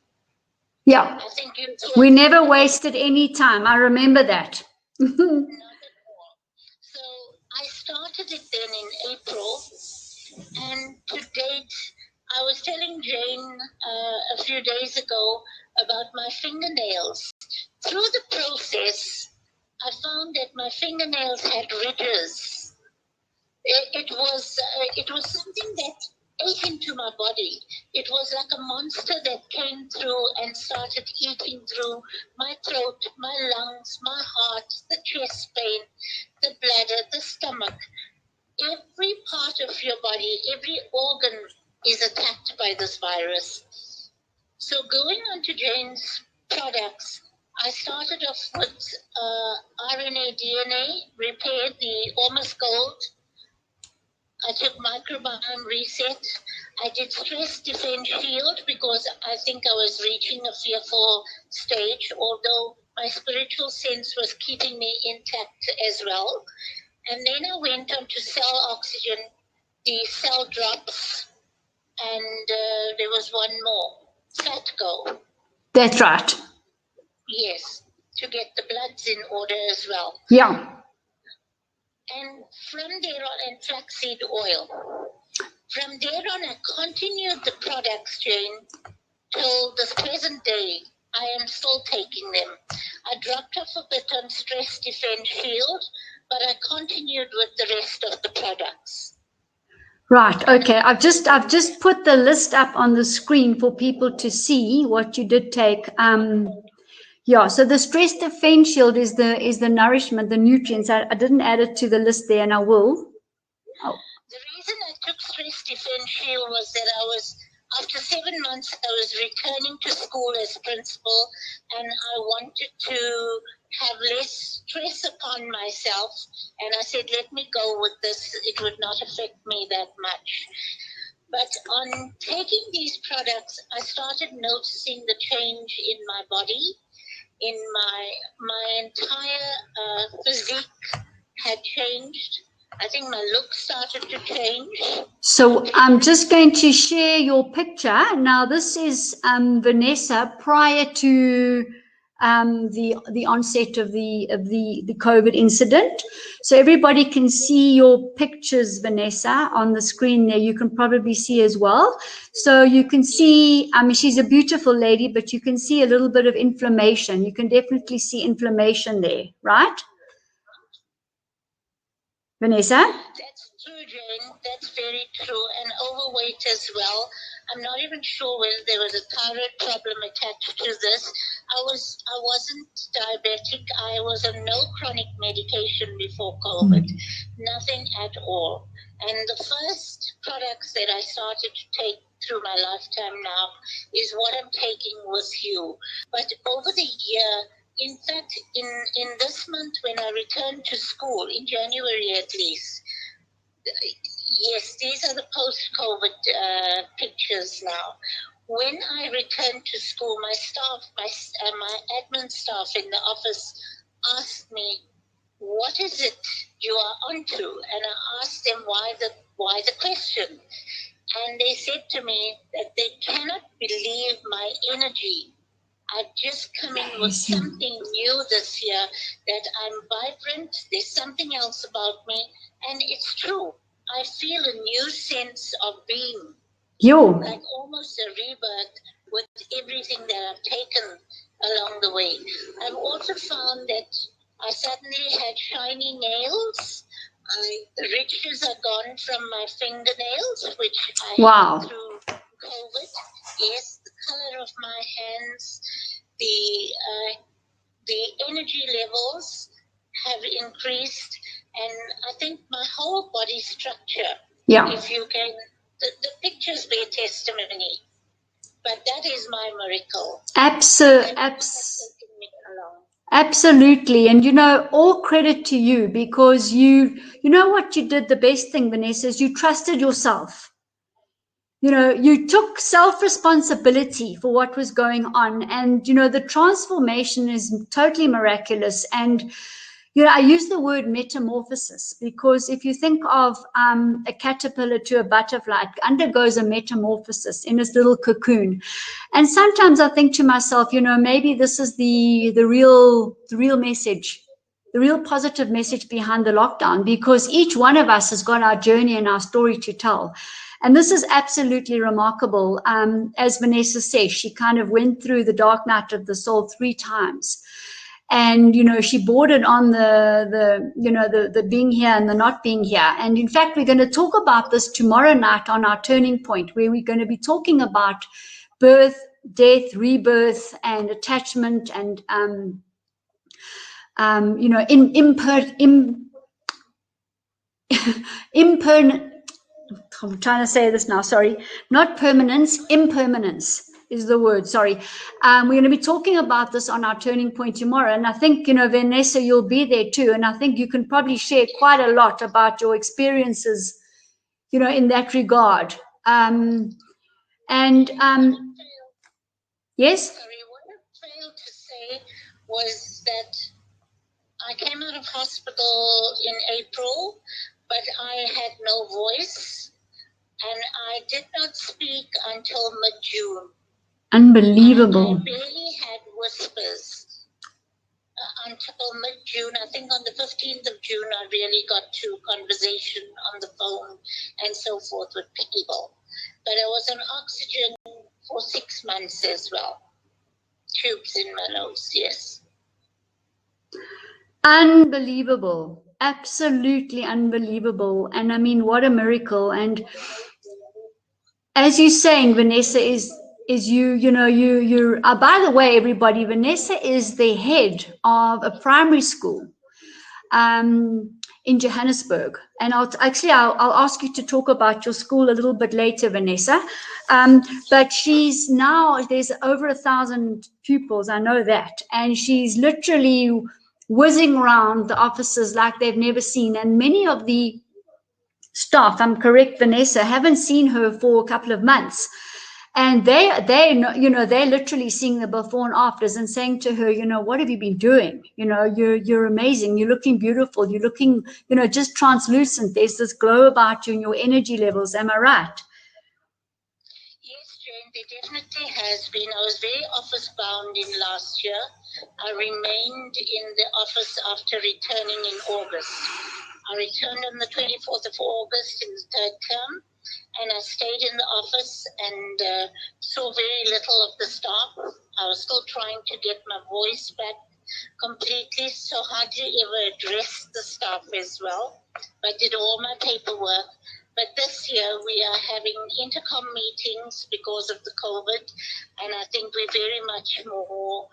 Yeah. I think we never wasted any time. I remember that. Not at all. So I started it then in April, and to date, I was telling Jane a few days ago about my fingernails. Through the process, I found that my fingernails had ridges. It was something that ate into my body. It was like a monster that came through and started eating through my throat, my lungs, my heart, the chest pain, the bladder, the stomach. Every part of your body, every organ is attacked by this virus. So going on to Jane's products, I started off with RNA DNA, repaired the Ormus Gold. I took Microbiome Reset. I did Stress Defense Shield because I think I was reaching a fearful stage, although my spiritual sense was keeping me intact as well. And then I went on to Cell Oxygen, the cell drops, and there was one more, FatGo. That's right. Yes, to get the bloods in order as well. Yeah. And from there on, and flaxseed oil. From there on, I continued the products, Jane, till this present day. I am still taking them. I dropped off a bit on Stress Defense Shield, but I continued with the rest of the products. Right. Okay. I've just put the list up on the screen for people to see what you did take. Yeah. So the Stress Defense Shield is the nourishment, the nutrients. I didn't add it to the list there, and I will. Oh. The reason I took Stress Defense Shield was that after 7 months, I was returning to school as principal, and I wanted to have less stress upon myself. And I said, let me go with this. It would not affect me that much. But on taking these products, I started noticing the change in my body, in my entire physique had changed. I think my look started to change. So I'm just going to share your picture. Now, this is Vanessa prior to the onset of the COVID incident. So everybody can see your pictures, Vanessa, on the screen there. You can probably see as well. So you can see, she's a beautiful lady, but you can see a little bit of inflammation. You can definitely see inflammation there, right? Vanessa? That's true, Jane. That's very true. And overweight as well. I'm not even sure whether there was a thyroid problem attached to this. I wasn't diabetic. I was on no chronic medication before COVID. Nothing at all. And the first products that I started to take through my lifetime now is what I'm taking with you. But over the year, in fact, in this month when I returned to school, in January at least, yes, these are the post-COVID pictures now. When I returned to school, my staff, my admin staff in the office asked me, what is it you are onto? And I asked them why the question. And they said to me that they cannot believe my energy. I've just come in with something new this year, that I'm vibrant, there's something else about me, and it's true. I feel a new sense of being, like almost a rebirth, with everything that I've taken along the way. I've also found that I suddenly had shiny nails. The ridges are gone from my fingernails, which I had through COVID. Yes, the color of my hands, the energy levels have increased, and I think my whole body structure. Yeah. If you can, the pictures bear testimony, but that is my miracle. Absolutely. And, you know, all credit to you, because you know what you did, the best thing, Vanessa, is you trusted yourself. You know, you took self-responsibility for what was going on. And, you know, the transformation is totally miraculous. And, you know, I use the word metamorphosis because if you think of a caterpillar to a butterfly, it undergoes a metamorphosis in its little cocoon. And sometimes I think to myself, you know, maybe this is the real message, the real positive message behind the lockdown, because each one of us has got our journey and our story to tell. And this is absolutely remarkable. As Vanessa says, she kind of went through the dark night of the soul 3 times. And, you know, she boarded on the being here and the not being here. And in fact, we're going to talk about this tomorrow night on our turning point, where we're going to be talking about birth, death, rebirth, and attachment, and, you know, I'm trying to say this now, sorry. Not permanence, impermanence is the word, sorry. We're going to be talking about this on our turning point tomorrow. And I think, you know, Vanessa, you'll be there too. And I think you can probably share quite a lot about your experiences, you know, in that regard. Yes? Sorry, what I failed to say was that I came out of hospital in April, but I had no voice, and I did not speak until mid-June. Unbelievable. I barely had whispers until mid-June. I think on the 15th of June, I really got to conversation on the phone and so forth with people. But I was on oxygen for 6 months as well. Tubes in my nose, yes. Unbelievable. Absolutely unbelievable. And I mean, what a miracle. And as you're saying, Vanessa, is you're by the way, everybody, Vanessa is the head of a primary school in Johannesburg. And I'll ask you to talk about your school a little bit later, Vanessa. But she's now, there's over 1,000 pupils, I know that. And she's literally whizzing around the offices like they've never seen. And many of the staff, I'm correct, Vanessa, haven't seen her for a couple of months. And they're literally seeing the before and afters and saying to her, you know, what have you been doing? You know, you're amazing. You're looking beautiful. You're looking, you know, just translucent. There's this glow about you and your energy levels. Am I right? Yes, Jane, there definitely has been. I was very office bound in last year. I remained in the office after returning in August. I returned on the 24th of August in the 3rd term. And I stayed in the office and saw very little of the staff. I was still trying to get my voice back completely, so hardly ever addressed the staff as well. I did all my paperwork. But this year we are having intercom meetings because of the COVID, and I think we're very much more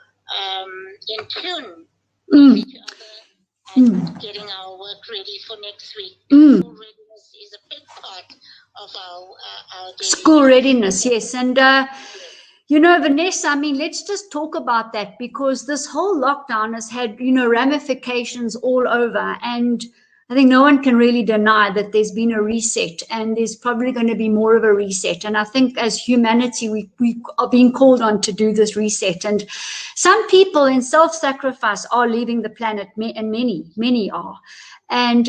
in tune with each other and getting our work ready for next week. Readiness is a big part of our school readiness, yes. And you know, Vanessa, I mean, let's just talk about that, because this whole lockdown has had, you know, ramifications all over, and I think no one can really deny that there's been a reset, and there's probably going to be more of a reset. And I think as humanity, we are being called on to do this reset. And some people in self-sacrifice are leaving the planet, and many are. And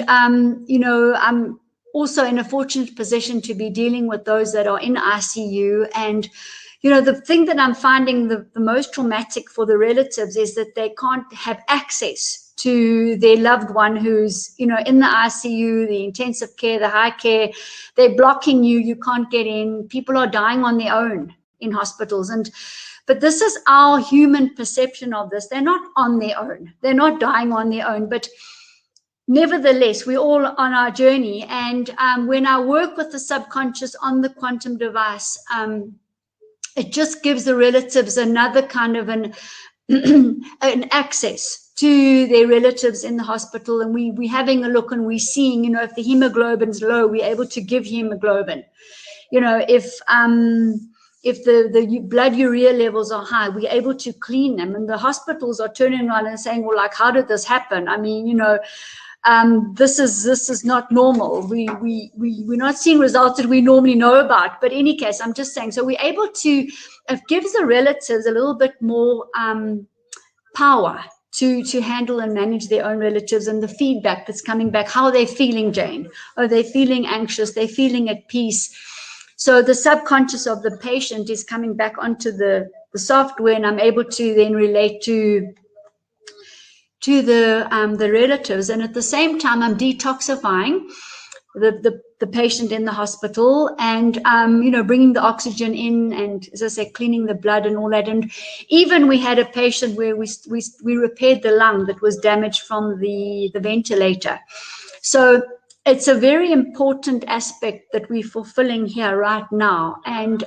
you know, I'm also in a fortunate position to be dealing with those that are in ICU. And, you know, the thing that I'm finding the most traumatic for the relatives is that they can't have access to their loved one who's, you know, in the ICU, the intensive care, the high care. They're blocking you. You can't get in. People are dying on their own. in hospitals. But this is our human perception of this. They're not on their own. They're not dying on their own. But nevertheless, we're all on our journey. And when I work with the subconscious on the quantum device, it just gives the relatives another kind of an access to their relatives in the hospital. And we're having a look and we're seeing, you know, if the hemoglobin's low, we're able to give hemoglobin. You know, if the blood urea levels are high, we're able to clean them. And the hospitals are turning around and saying, well, like, how did this happen? I mean, you know, this is not normal. We're not seeing results that we normally know about. But in any case, I'm just saying, so we're able to, it gives the relatives a little bit more power to handle and manage their own relatives, and the feedback that's coming back. How are they feeling, Jane? Are they feeling anxious? They're feeling at peace. So the subconscious of the patient is coming back onto the software, and I'm able to then relate to the relatives. And at the same time, I'm detoxifying the patient in the hospital, and you know, bringing the oxygen in, and as I say, cleaning the blood and all that. And even we had a patient where we repaired the lung that was damaged from the ventilator. So it's a very important aspect that we're fulfilling here right now. And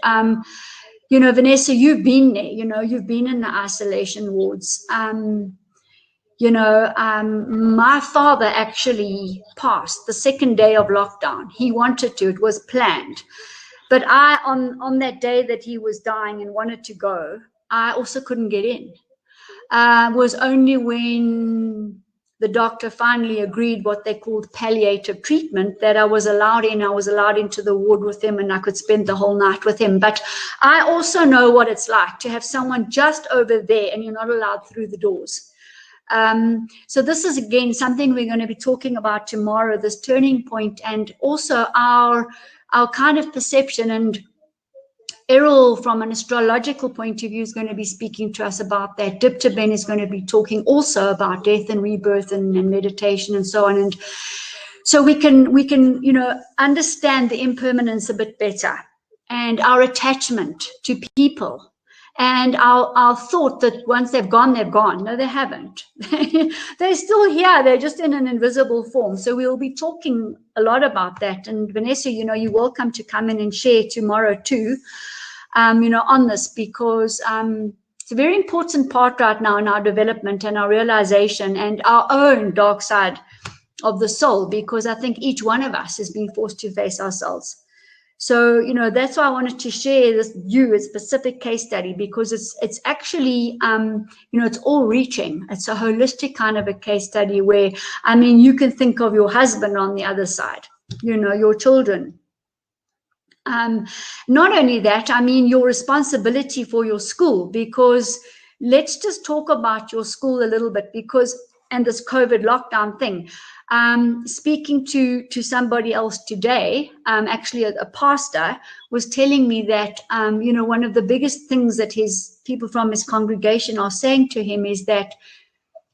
you know, Vanessa, you've been there. You know, you've been in the isolation wards. You know, my father actually passed the second day of lockdown. He wanted to, it was planned. But I, on that day that he was dying and wanted to go, I also couldn't get in. It was only when the doctor finally agreed what they called palliative treatment that I was allowed in. I was allowed into the ward with him, and I could spend the whole night with him. But I also know what it's like to have someone just over there and you're not allowed through the doors. So this is, again, something we're going to be talking about tomorrow, this turning point, and also our kind of perception. And Errol, from an astrological point of view, is going to be speaking to us about that. Diptaben is going to be talking also about death and rebirth and meditation and so on. And so we can, you know, understand the impermanence a bit better, and our attachment to people. And our thought that once they've gone, they've gone. No, they haven't. They're still here. They're just in an invisible form. So we'll be talking a lot about that. And Vanessa, you know, you're welcome to come in and share tomorrow too, you know, on this, because it's a very important part right now in our development and our realization and our own dark side of the soul, because I think each one of us is being forced to face ourselves. So, you know, that's why I wanted to share this a specific case study, because it's actually, you know, it's all reaching. It's a holistic kind of a case study where, I mean, you can think of your husband on the other side, you know, your children. Not only that, I mean, your responsibility for your school, because let's just talk about your school a little bit, because, and this COVID lockdown thing. Speaking to somebody else today, actually a pastor was telling me that, you know, one of the biggest things that his people from his congregation are saying to him is that,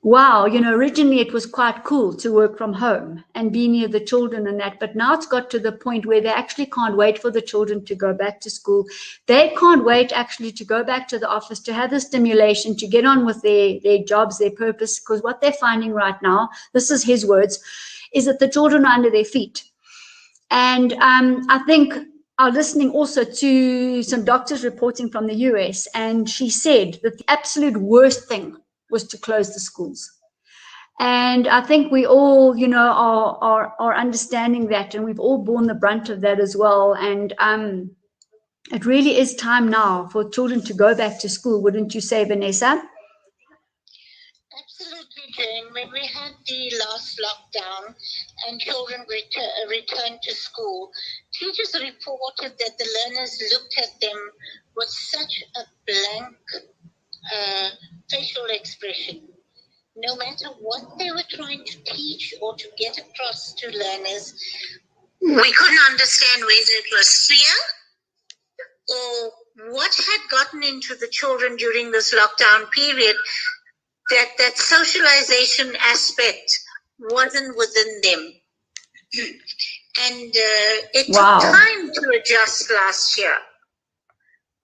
wow, you know, originally it was quite cool to work from home and be near the children and that, but now it's got to the point where they actually can't wait for the children to go back to school. They can't wait actually to go back to the office, to have the stimulation, to get on with their jobs, their purpose, because what they're finding right now, this is his words, is that the children are under their feet. And I think I was listening also to some doctors reporting from the US, and she said that the absolute worst thing was to close the schools. And I think we all, you know, are understanding that, and we've all borne the brunt of that as well. And it really is time now for children to go back to school, wouldn't you say, Vanessa? Absolutely, Jane. When we had the last lockdown and children returned to school, teachers reported that the learners looked at them with such a blank facial expression. No matter what they were trying to teach or to get across to learners, we couldn't understand whether it was fear or what had gotten into the children during this lockdown period, that socialization aspect wasn't within them. And it took time to adjust last year.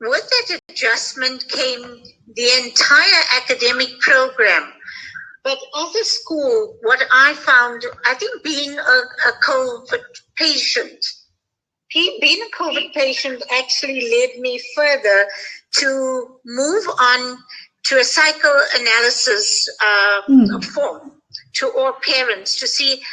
with that adjustment came the entire academic program. But as a school, what I found, I think being a COVID patient, actually led me further to move on to a psychoanalysis form to all parents to see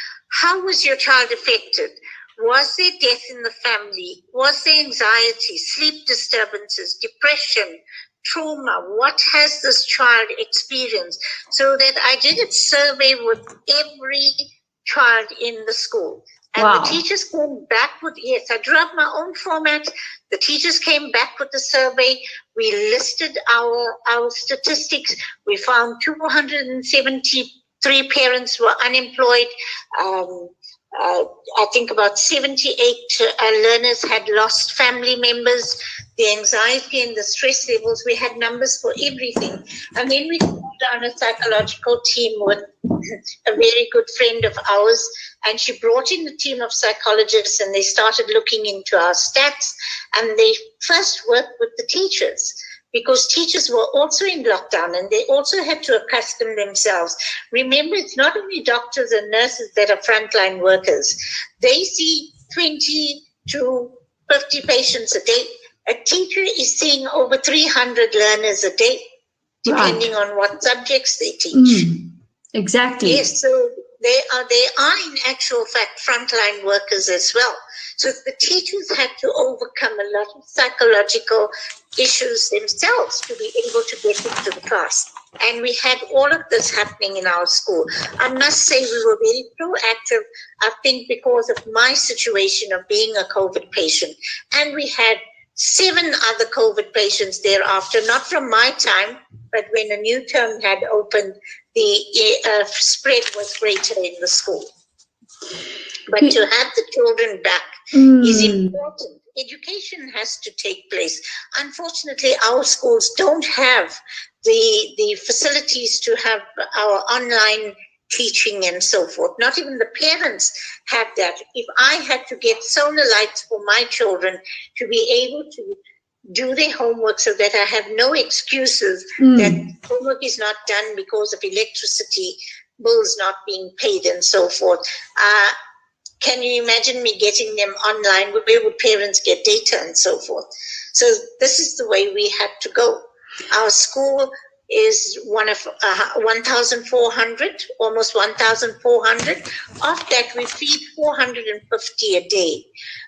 how was your child affected. Was there death in the family? Was there anxiety, sleep disturbances, depression, trauma? What has this child experienced? So that I did a survey with every child in the school. And the teachers came back with, yes, I drew up my own format. The teachers came back with the survey. We listed our statistics. We found 273 parents were unemployed. I think about 78 learners had lost family members. The anxiety and the stress levels, we had numbers for everything. And then we called down a psychological team with a very good friend of ours, and she brought in a team of psychologists, and they started looking into our stats, and they first worked with the teachers, because teachers were also in lockdown and they also had to accustom themselves. Remember, it's not only doctors and nurses that are frontline workers. They see 20 to 50 patients a day. A teacher is seeing over 300 learners a day, depending on what subjects they teach. Exactly. Yes, so they are in actual fact frontline workers as well. So the teachers had to overcome a lot of psychological issues themselves to be able to get into the class. And we had all of this happening in our school. I must say we were very proactive, I think, because of my situation of being a COVID patient. And we had 7 other COVID patients thereafter, not from my time, but when a new term had opened, the spread was greater in the school. But to have the children back is important. Education has to take place. Unfortunately, our schools don't have the facilities to have our online teaching and so forth. Not even the parents have that. If I had to get solar lights for my children to be able to do their homework so that I have no excuses that homework is not done because of electricity bills not being paid and so forth. Can you imagine me getting them online? Where would parents get data and so forth? So this is the way we had to go. Our school is one of 1,400, almost 1,400. Of that, we feed 450 a day.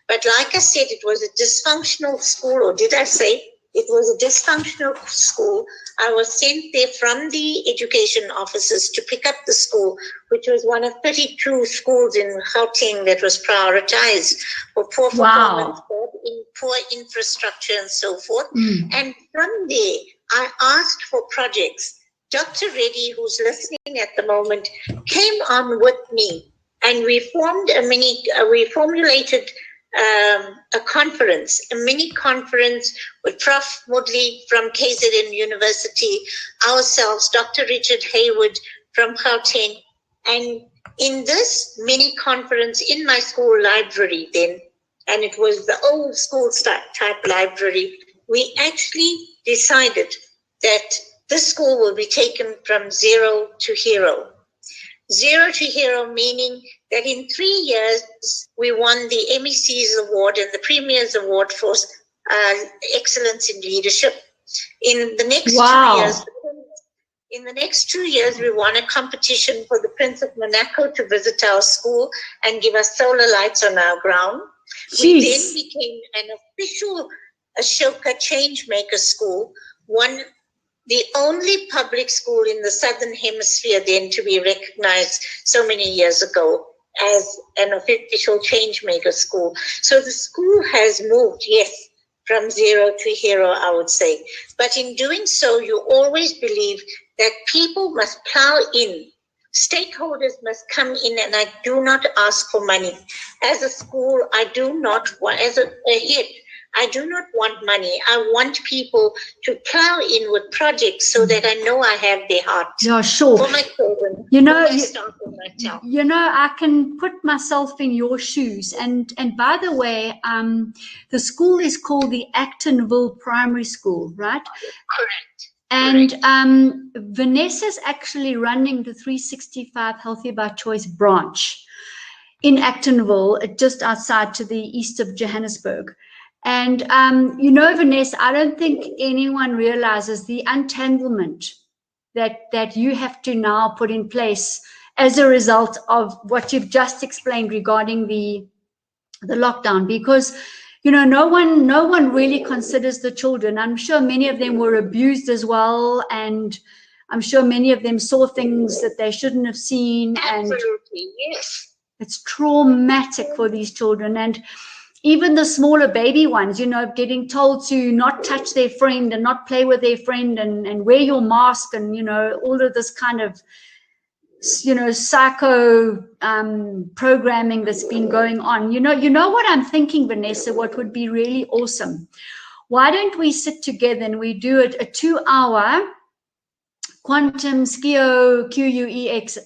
But like I said, it was a dysfunctional school, or did I say it was a dysfunctional school? I was sent there from the education officers to pick up the school, which was one of 32 schools in Gauteng that was prioritized for poor performance, poor infrastructure and so forth. And from there, I asked for projects. Dr. Reddy, who's listening at the moment, came on with me, and we formed we formulated a conference, a mini conference with Prof. Mudley from KZN University, ourselves, Dr. Richard Hayward from Gauteng. And in this mini conference in my school library then, and it was the old school type library, we actually decided that this school will be taken from zero to hero. Zero to hero meaning that in 3 years we won the MEC's award and the Premier's award for excellence in leadership. In the next 2 years, we won a competition for the Prince of Monaco to visit our school and give us solar lights on our ground. We then became an official Ashoka Changemaker School, the only public school in the Southern Hemisphere then to be recognized so many years ago as an official Changemaker School. So the school has moved, yes, from zero to hero, I would say. But in doing so, you always believe that people must plow in. Stakeholders must come in, and I do not ask for money. As a school, I do not want, as a head, I do not want money. I want people to plow in with projects so that I know I have their heart. Yeah, sure. For my children, you know, for my staff and myself. You know, I can put myself in your shoes. And by the way, the school is called the Actonville Primary School, right? Correct. And Vanessa's actually running the 365 Healthy by Choice branch in Actonville, just outside to the east of Johannesburg. And, you know, Vanessa, I don't think anyone realizes the untanglement that you have to now put in place as a result of what you've just explained regarding the lockdown, because, you know, no one really considers the children. I'm sure many of them were abused as well, and I'm sure many of them saw things that they shouldn't have seen. Absolutely, yes. It's traumatic for these children. And even the smaller baby ones, you know, getting told to not touch their friend and not play with their friend and wear your mask and, you know, all of this kind of, you know, psycho programming that's been going on. You know what I'm thinking, Vanessa, what would be really awesome? Why don't we sit together and we do it a 2-hour Quantum SCIO QUEX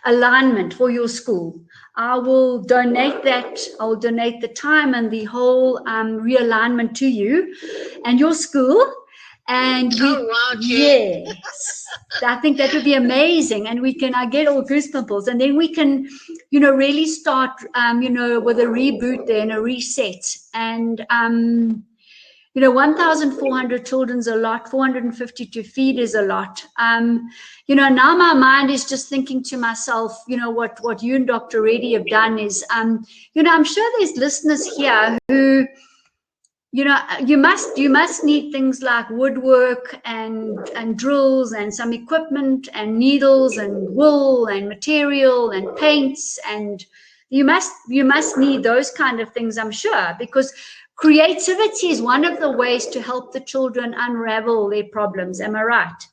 alignment for your school? I will donate that. I will donate the time and the whole realignment to you and your school. And yes, I think that would be amazing. And we can, I get all goosebumps, and then we can, you know, really start, you know, with a reboot there and a reset. And, you know, 1,400 children's a lot, 450 to feed is a lot. You know, now my mind is just thinking to myself, you know, what you and Dr. Reddy have done is, you know, I'm sure there's listeners here who, you know, you must need things like woodwork and drills and some equipment and needles and wool and material and paints, and you must need those kind of things, I'm sure, because creativity is one of the ways to help the children unravel their problems. Am I right?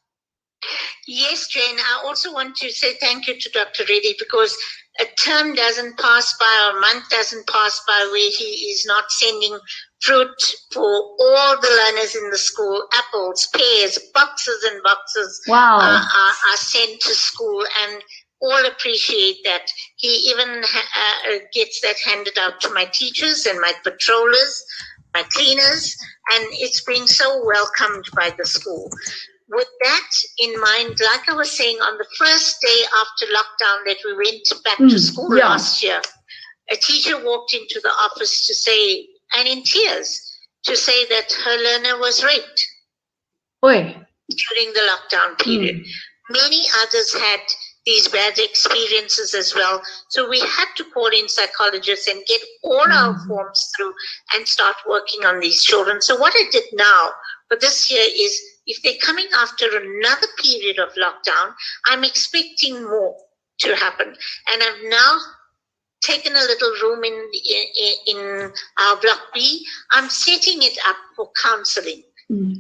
Yes, Jane. I also want to say thank you to Dr. Reddy, because a term doesn't pass by or a month doesn't pass by where he is not sending fruit for all the learners in the school. Apples, pears, boxes and boxes are sent to school, and all appreciate that. He even gets that handed out to my teachers and my patrollers, my cleaners, and it's been so welcomed by the school. With that in mind, like I was saying, on the first day after lockdown that we went back to school last year, a teacher walked into the office to say, and in tears, to say that her learner was raped during the lockdown period. Many others had these bad experiences as well. So we had to call in psychologists and get all our forms through and start working on these children. So what I did now for this year is, if they're coming after another period of lockdown, I'm expecting more to happen. And I've now taken a little room in our Block B. I'm setting it up for counseling.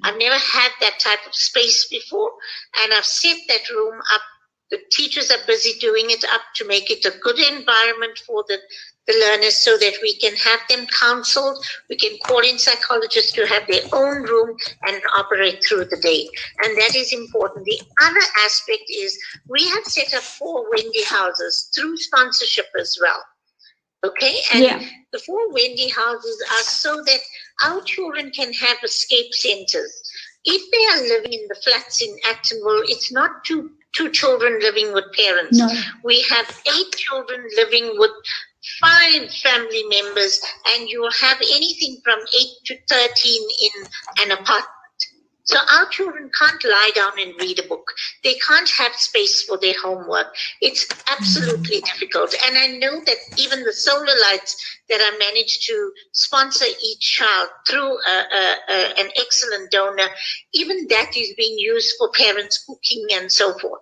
I've never had that type of space before, and I've set that room up. The teachers are busy doing it up to make it a good environment for the learners so that we can have them counseled. We can call in psychologists to have their own room and operate through the day. And that is important. The other aspect is we have set up 4 Wendy houses through sponsorship as well. Okay? And the 4 Wendy houses are so that our children can have escape centers. If they are living in the flats in Actonville, it's not two children living with parents. No. We have 8 children living with 5 family members, and you will have anything from 8 to 13 in an apartment. So our children can't lie down and read a book. They can't have space for their homework. It's absolutely difficult. And I know that even the solar lights that I managed to sponsor each child through an excellent donor, even that is being used for parents cooking and so forth.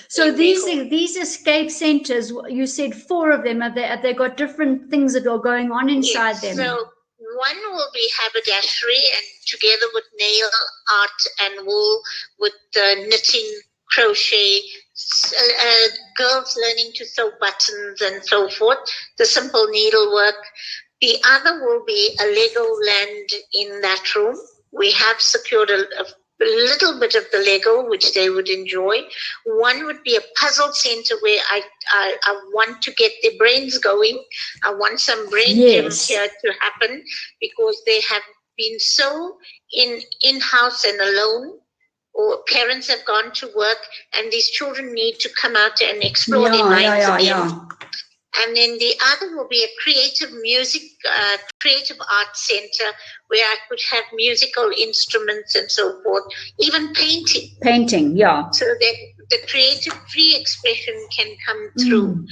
So these escape centers, you said 4 of them. Have they got different things that are going on inside them? So one will be haberdashery, and together with nail art and wool, with knitting, crochet, girls learning to sew buttons and so forth, the simple needlework. The other will be a Lego land in that room. We have secured a little bit of the Lego, which they would enjoy. One would be a puzzle center where I want to get their brains going. I want some brain gyms here to happen, because they have been so in-house and alone, or parents have gone to work, and these children need to come out and explore their minds again. And then the other will be a creative art center where I could have musical instruments and so forth, even painting. Painting, yeah. So that the creative free expression can come through.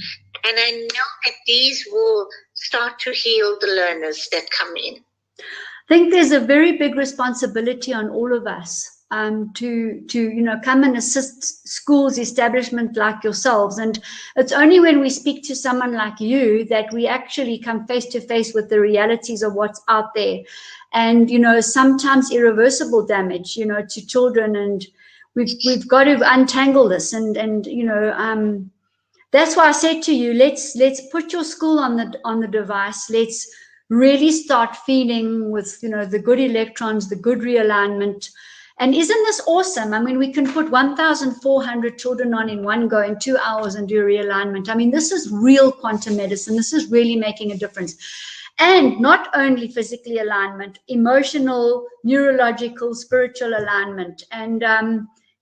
And I know that these will start to heal the learners that come in. I think there's a very big responsibility on all of us to come and assist schools, establishment like yourselves. And it's only when we speak to someone like you that we actually come face to face with the realities of what's out there. And, sometimes irreversible damage, to children. And we've got to untangle this. And that's why I said to you, let's put your school on the device. Let's really start feeding with, the good electrons, the good realignment. And isn't this awesome? I mean, we can put 1,400 children on in one go in 2 hours and do realignment. I mean, this is real quantum medicine. This is really making a difference. And not only physically alignment, emotional, neurological, spiritual alignment. And,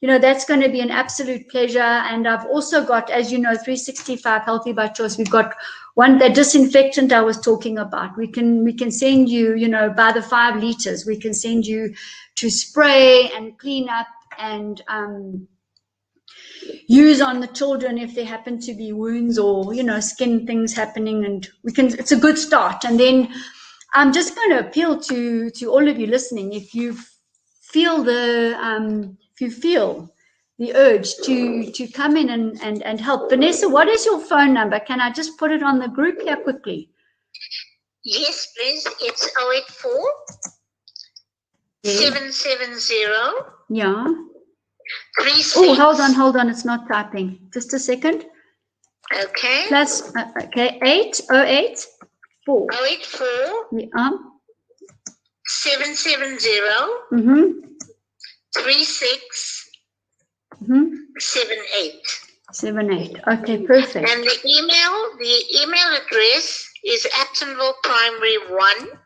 that's going to be an absolute pleasure. And I've also got, as you know, 365 Healthy by Choice. We've got the disinfectant I was talking about. We can send you, by the 5 liters, we can send you to spray and clean up and use on the children if there happen to be wounds or, skin things happening. And it's a good start. And then I'm just going to appeal to all of you listening. If you feel the urge to come in and help. Vanessa, what is your phone number? Can I just put it on the group here quickly? Yes, please. It's 084 770. Yeah. 36. Oh, hold on. It's not typing. Just a second. Okay. Plus, okay, 808 4. 084. Yeah. 770. 36. 78. Okay, perfect. And the email address is ActonvillePrimary1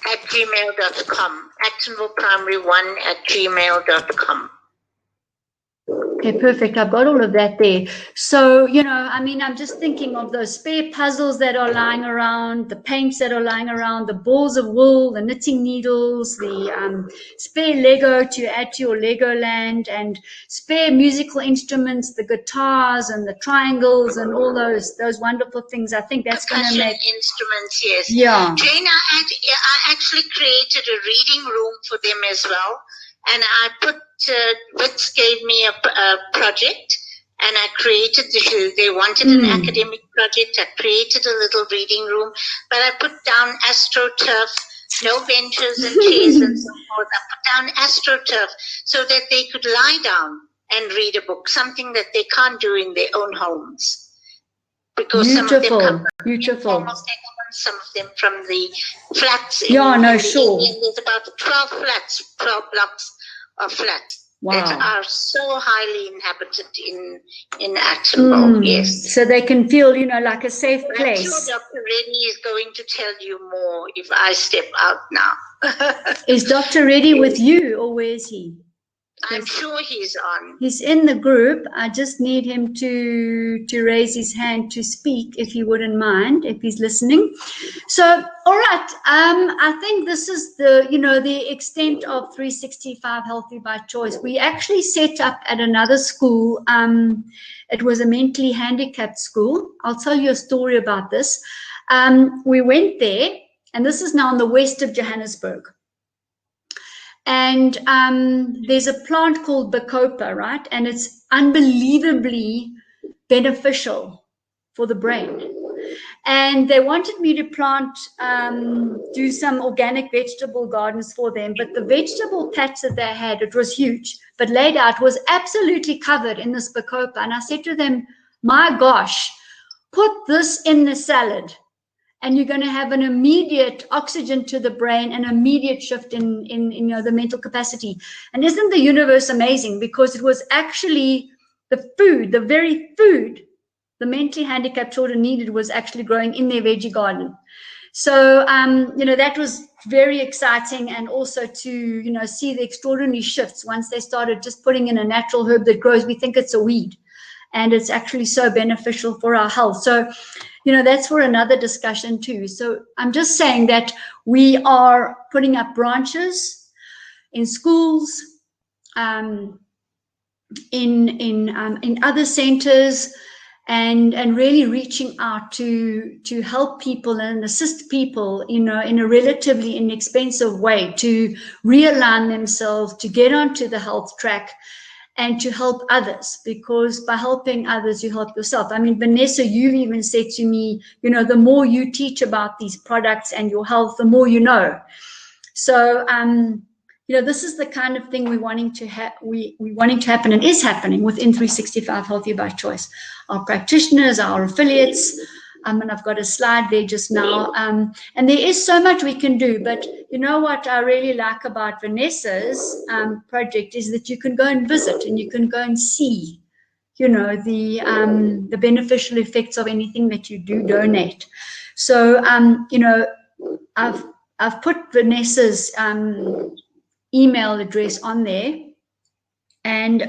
at gmail.com. ActonvillePrimary1 at gmail.com. Okay, perfect. I've got all of that there. So, I'm just thinking of those spare puzzles that are lying around, the paints that are lying around, the balls of wool, the knitting needles, the spare Lego to add to your Lego land, and spare musical instruments, the guitars and the triangles and all those wonderful things. I think that's going to make instruments, yes. Yeah. Jane, I actually created a reading room for them as well. And I Wits gave me a project, and I created they wanted an academic project. I created a little reading room, but I put down AstroTurf, no benches and chairs and so forth. I put down AstroTurf so that they could lie down and read a book, something that they can't do in their own homes. Because beautiful. Some of them from the flats. Sure. There's about 12 blocks of flats that are so highly inhabited in Actonville. Yes. So they can feel, like a safe place. I'm sure Dr. Reddy is going to tell you more if I step out now. Is Dr. Reddy with you, or where is he? I'm sure he's on. He's in the group. I just need him to raise his hand to speak, if he wouldn't mind, if he's listening. So, all right. I think this is the extent of 365 Healthy by Choice. We actually set up at another school. It was a mentally handicapped school. I'll tell you a story about this. We went there, and this is now in the west of Johannesburg. And there's a plant called bacopa, right? And it's unbelievably beneficial for the brain. And they wanted me to plant, do some organic vegetable gardens for them. But the vegetable patch that they had, it was huge, but laid out, was absolutely covered in this bacopa. And I said to them, my gosh, put this in the salad, and you're going to have an immediate oxygen to the brain, an immediate shift in the mental capacity. And isn't the universe amazing? Because it was actually the food, the very food the mentally handicapped children needed was actually growing in their veggie garden. So, that was very exciting, and also to, see the extraordinary shifts once they started just putting in a natural herb that grows. We think it's a weed, and it's actually so beneficial for our health. So, that's for another discussion too. So I'm just saying that we are putting up branches in schools, in other centers, and really reaching out to help people and assist people, in a relatively inexpensive way to realign themselves, to get onto the health track, and to help others, because by helping others, you help yourself. I mean, Vanessa, you've even said to me, the more you teach about these products and your health, the more you know. So, this is the kind of thing we wanting to happen, and is happening within 365 Healthy by Choice. Our practitioners, our affiliates, and I've got a slide there just now. And there is so much we can do, but you know what I really like about Vanessa's project is that you can go and visit, and you can go and see, the beneficial effects of anything that you do donate. So, I've put Vanessa's email address on there, and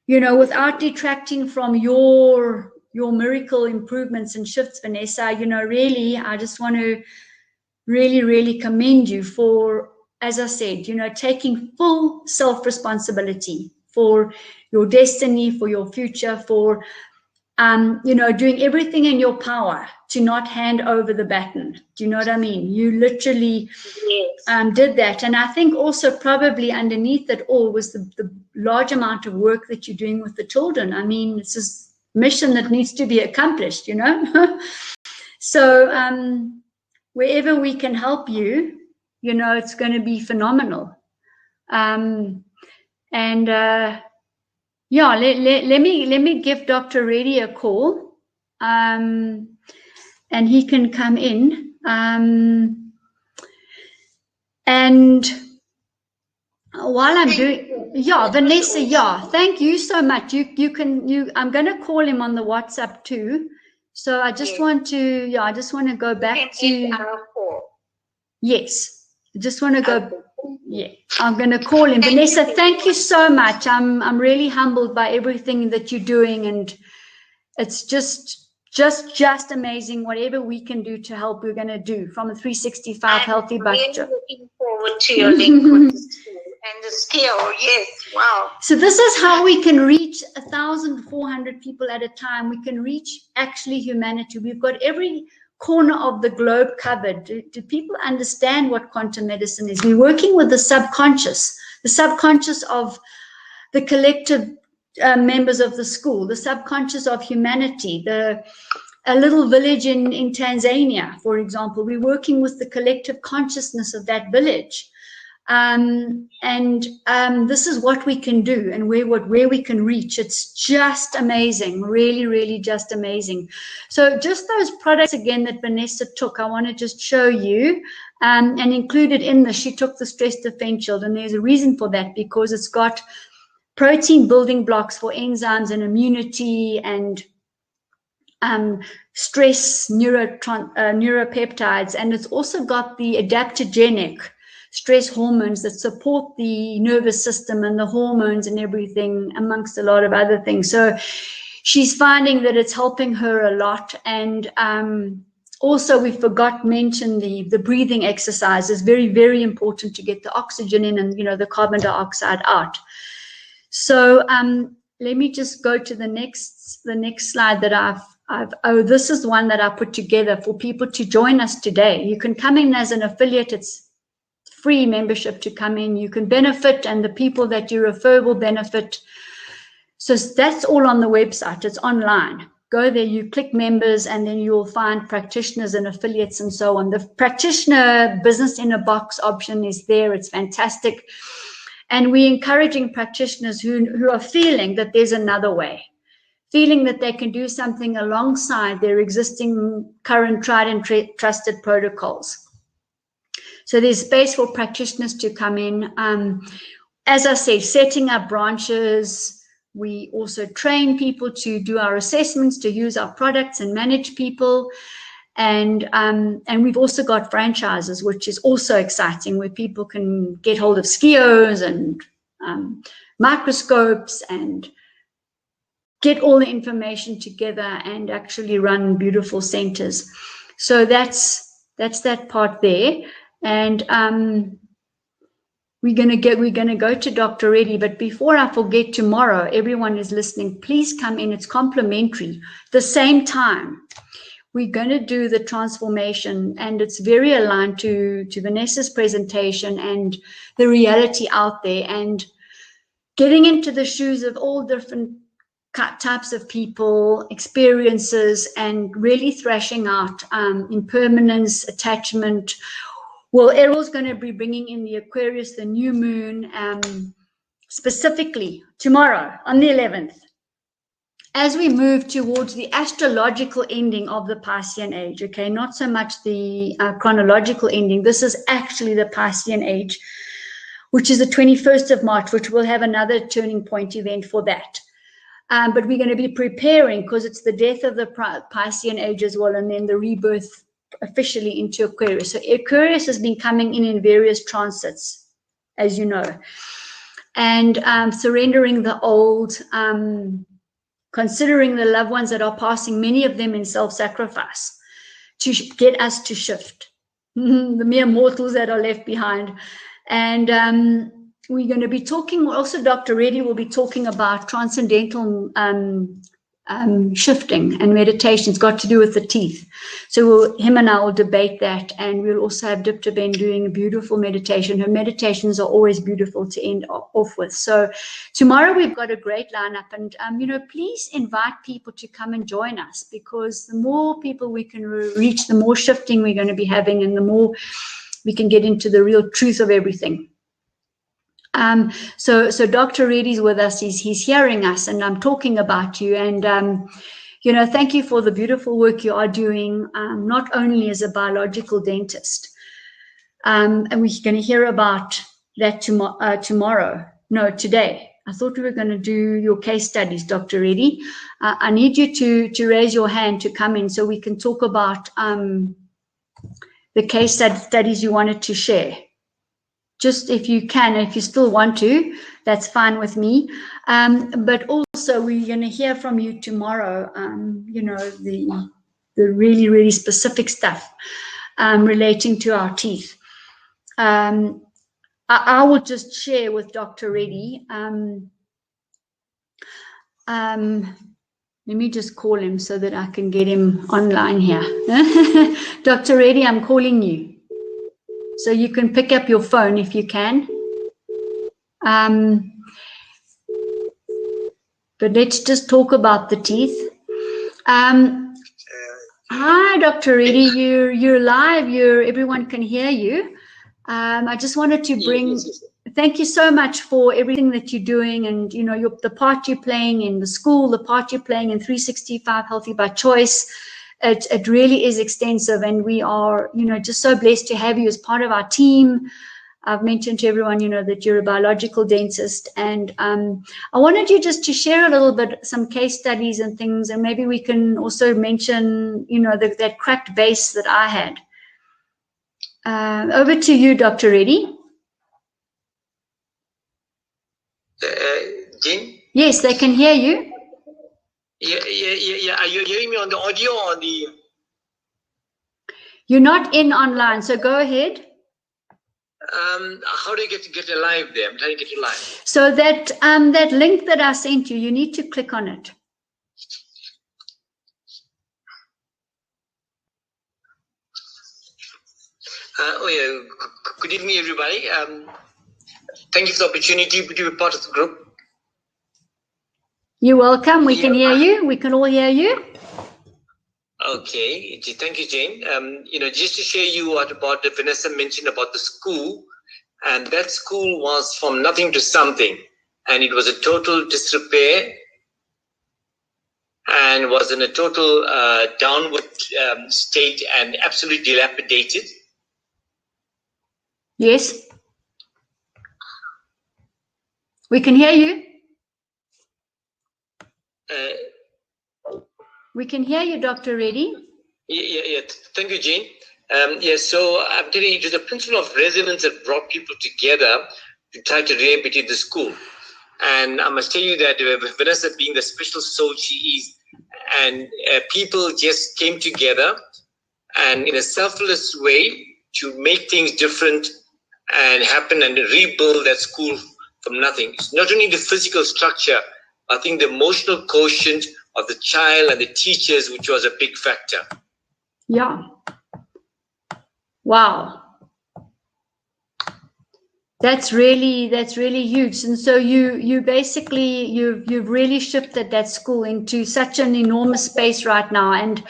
without detracting from your miracle improvements and shifts, Vanessa, really, I just want to really commend you for, as I said, taking full self-responsibility for your destiny, for your future, for doing everything in your power to not hand over the baton. Do you know what I mean? You literally did that. And I think also probably underneath it all was the large amount of work that you're doing with the children. I mean, it's this mission that needs to be accomplished, So wherever we can help you, it's going to be phenomenal. Yeah, let me give Dr. Reddy a call, and he can come in. And while I'm doing, Vanessa, thank you so much. I'm going to call him on the WhatsApp too. So I just want to, I just want to go back to, yes, I just want to go. Yeah, I'm going to call him. Vanessa, thank you so much. I'm really humbled by everything that you're doing, and it's just amazing. Whatever we can do to help, we're going to do from a 365 Healthy by Choice. I'm really looking forward to your link with the school and the skill. Yes, wow. So this is how we can reach 1,400 people at a time. We can reach actually humanity. We've got every corner of the globe covered. Do people understand what quantum medicine is? We're working with the subconscious of the collective members of the school, the subconscious of humanity, a little village in Tanzania, for example. We're working with the collective consciousness of that village. This is what we can do, and where we can reach. It's just amazing, really just amazing. So just those products again that Vanessa took, I want to just show you, and included in this, she took the stress defense shield, and there's a reason for that, because it's got protein building blocks for enzymes and immunity, and stress neuropeptides, and it's also got the adaptogenic stress hormones that support the nervous system and the hormones and everything, amongst a lot of other things. So she's finding that it's helping her a lot. And also, we forgot to mention the breathing exercise is very important to get the oxygen in and the carbon dioxide out. So let me just go to the next slide that this is the one that I put together for people to join us today. You can come in as an affiliate. It's free membership to come in. You can benefit, and the people that you refer will benefit. So that's all on the website. It's online. go there, you click members, and then you'll find practitioners and affiliates and so on. The practitioner business in a box option is there. It's fantastic. And we're encouraging practitioners who are feeling that there's another way, feeling that they can do something alongside their existing current tried and trusted protocols. So there's space for practitioners to come in. As I said, setting up branches. We also train people to do our assessments, to use our products and manage people. And we've also got franchises, which is also exciting, where people can get hold of SCIOs and microscopes and get all the information together and actually run beautiful centers. So that's that part there. And we're gonna go to Dr. Reddy, but before I forget, tomorrow, everyone is listening, please come in. It's complimentary. The same time, we're gonna do the transformation, and it's very aligned to Vanessa's presentation and the reality out there, and getting into the shoes of all different types of people, experiences, and really thrashing out impermanence, attachment. Well, Errol's going to be bringing in the Aquarius, the new moon, specifically tomorrow on the 11th. As we move towards the astrological ending of the Piscean age, okay, not so much the chronological ending. This is actually the Piscean age, which is the 21st of March, which will have another turning point event for that. But we're going to be preparing, because it's the death of the Piscean age as well, and then the rebirth officially into Aquarius. So Aquarius has been coming in various transits, as you know, and surrendering the old, considering the loved ones that are passing, many of them in self-sacrifice, to get us to shift, the mere mortals that are left behind. And we're going to be talking, also Dr. Reddy will be talking about transcendental shifting and meditation. It's got to do with the teeth. So him and I will debate that, and we'll also have Dipta Ben doing a beautiful meditation. Her meditations are always beautiful to end off with. So tomorrow we've got a great lineup, and please invite people to come and join us, because the more people we can reach, the more shifting we're going to be having, and the more we can get into the real truth of everything. So Dr. Reddy's with us. He's hearing us, and I'm talking about you. And thank you for the beautiful work you are doing, not only as a biological dentist. And we're going to hear about that tomorrow. No, today. I thought we were going to do your case studies, Dr. Reddy. I need you to raise your hand to come in, so we can talk about the case studies you wanted to share. Just if you can, if you still want to, that's fine with me. But also, we're going to hear from you tomorrow, the really, really specific stuff relating to our teeth. I will just share with Dr. Reddy. Let me just call him so that I can get him online here. Dr. Reddy, I'm calling you. So you can pick up your phone if you can. But let's just talk about the teeth. Hi, Dr. Reddy. You're live. Everyone can hear you. I just wanted to bring. Thank you so much for everything that you're doing, and the part you're playing in the school, the part you're playing in 365 Healthy by Choice. It really is extensive, and we are, just so blessed to have you as part of our team. I've mentioned to everyone, that you're a biological dentist, and I wanted you just to share a little bit, some case studies and things, and maybe we can also mention, that cracked base that I had. Over to you, Dr. Reddy. Jane? Yes, they can hear you. Yeah. Are you hearing me on the audio or the? You're not in online, so go ahead. How do I get it live there? I'm trying to get it live. So that link that I sent you, you need to click on it. Good evening, everybody. Thank you for the opportunity to be part of the group. You're welcome. We can hear you. We can all hear you. Okay, thank you, Jane. Just to share you what about the Vanessa mentioned about the school, and that school was from nothing to something, and it was a total disrepair and was in a total downward state and absolutely dilapidated. Yes. We can hear you. We can hear you, Dr. Reddy. Yeah. Thank you, Jane. So I'm telling you, it was the principle of resonance that brought people together to try to rehabilitate the school. And I must tell you that Vanessa, being the special soul she is, and people just came together and in a selfless way to make things different and happen and rebuild that school from nothing. It's not only the physical structure, I think the emotional quotient of the child and the teachers, which was a big factor. Yeah. Wow. That's really huge. And so you basically you've really shifted that school into such an enormous space right now. And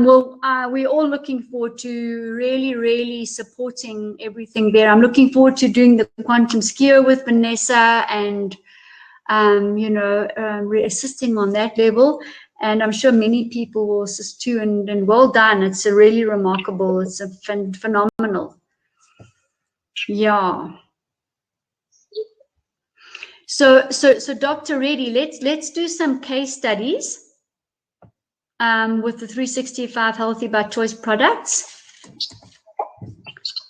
we're all looking forward to really supporting everything there. I'm looking forward to doing the Quantum SCIO with Vanessa and assisting on that level. And I'm sure many people will assist too. And well done. It's a really remarkable. It's a phenomenal. Yeah. So Dr. Reddy, let's do some case studies with the 365 Healthy by Choice products.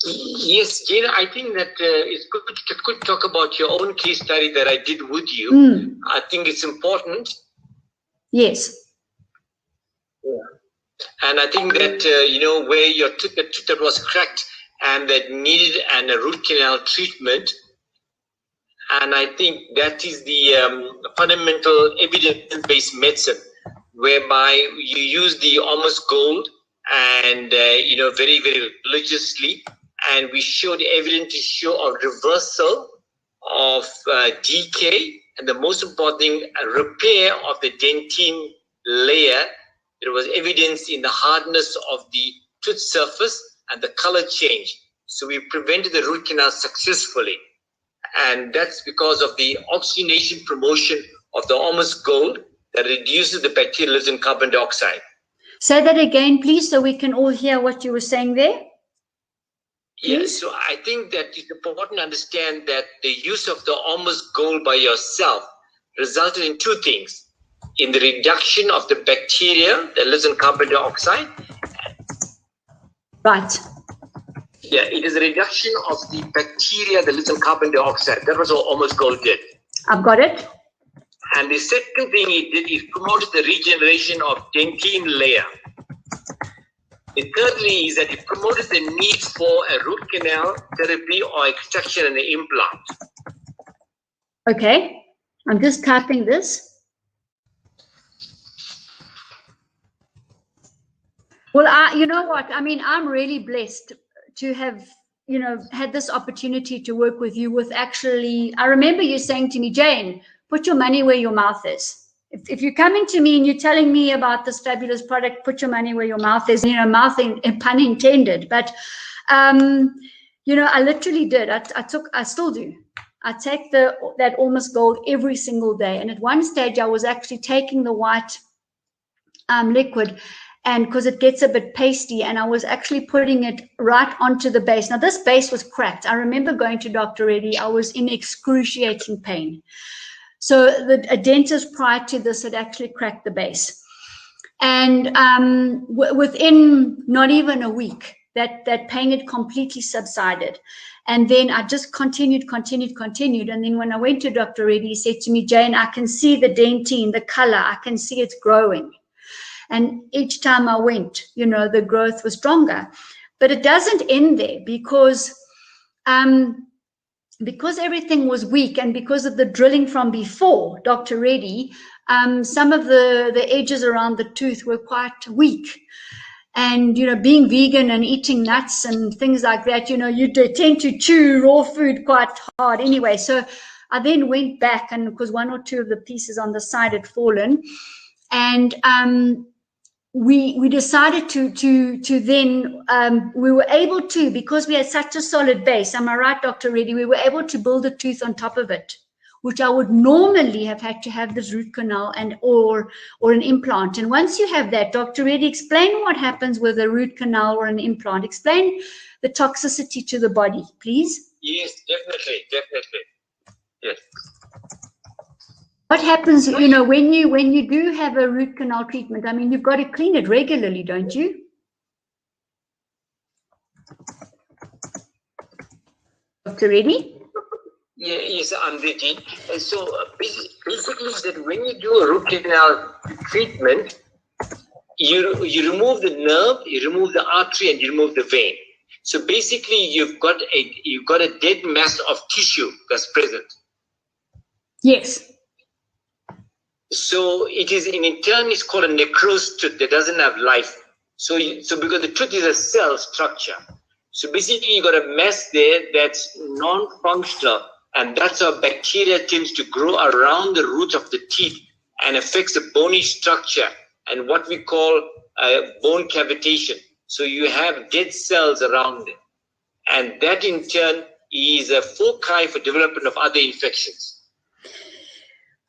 Yes, Jane, I think that it's good to talk about your own case study that I did with you. I think it's important. Yes. Yeah. And I think that, where your tooth that was cracked and that needed a root canal treatment. And I think that is the fundamental evidence-based medicine, whereby you use the Ormus Gold and, very, very religiously. And we showed evidence to show a reversal of decay, and the most important thing, a repair of the dentine layer. There was evidence in the hardness of the tooth surface and the color change. So we prevented the root canal successfully. And that's because of the oxygenation promotion of the Ormus Gold that reduces the bacteria that lives in carbon dioxide. Say that again, please, so we can all hear what you were saying there. Yes, so I think that it's important to understand that the use of the Ormus Gold by yourself resulted in two things: in the reduction of the bacteria that lives in carbon dioxide. Right. Yeah, it is a reduction of the bacteria that lives in carbon dioxide. That was what Ormus Gold did. I've got it. And the second thing it did is promoted the regeneration of dentine layer. The thirdly is that it promoted the need for a root canal therapy or extraction and an implant. Okay, I'm just typing this. Well, you know what? I mean, I'm really blessed to have, had this opportunity to work with you with actually, I remember you saying to me, Jane, put your money where your mouth is. If you're coming to me and you're telling me about this fabulous product, put your money where your mouth is, mouth in pun intended. But, I literally did. I still do. I take that Ormus Gold every single day. And at one stage, I was actually taking the white liquid, and because it gets a bit pasty, and I was actually putting it right onto the base. Now, this base was cracked. I remember going to Dr. Reddy. I was in excruciating pain. So a dentist prior to this had actually cracked the base. And within not even a week, that pain had completely subsided. And then I just continued. And then when I went to Dr. Reddy, he said to me, Jane, I can see the dentine, the color, I can see it's growing. And each time I went, the growth was stronger. But it doesn't end there, because everything was weak, and because of the drilling from before, Dr. Reddy, some of the edges around the tooth were quite weak. And, being vegan and eating nuts and things like that, you tend to chew raw food quite hard anyway. So I then went back, and because one or two of the pieces on the side had fallen, and we decided to then, we were able to, because we had such a solid base, am I right, Dr. Reddy? We were able to build a tooth on top of it, which I would normally have had to have this root canal and or an implant. And once you have that, Dr. Reddy, explain what happens with a root canal or an implant. Explain the toxicity to the body, please. Yes, definitely. Yes. What happens, you know, when you do have a root canal treatment? I mean, you've got to clean it regularly, don't you? Dr. Reddy? Yeah, yes, I'm ready. And so basically that when you do a root canal treatment, you remove the nerve, you remove the artery, and you remove the vein. So basically you've got a dead mass of tissue that's present. Yes. So it is, in turn, it's called a necrosed tooth that doesn't have life. So because the tooth is a cell structure. So basically you got a mass there that's non-functional, and that's how bacteria tends to grow around the root of the teeth and affects the bony structure and what we call bone cavitation. So you have dead cells around it. And that in turn is a foci for development of other infections.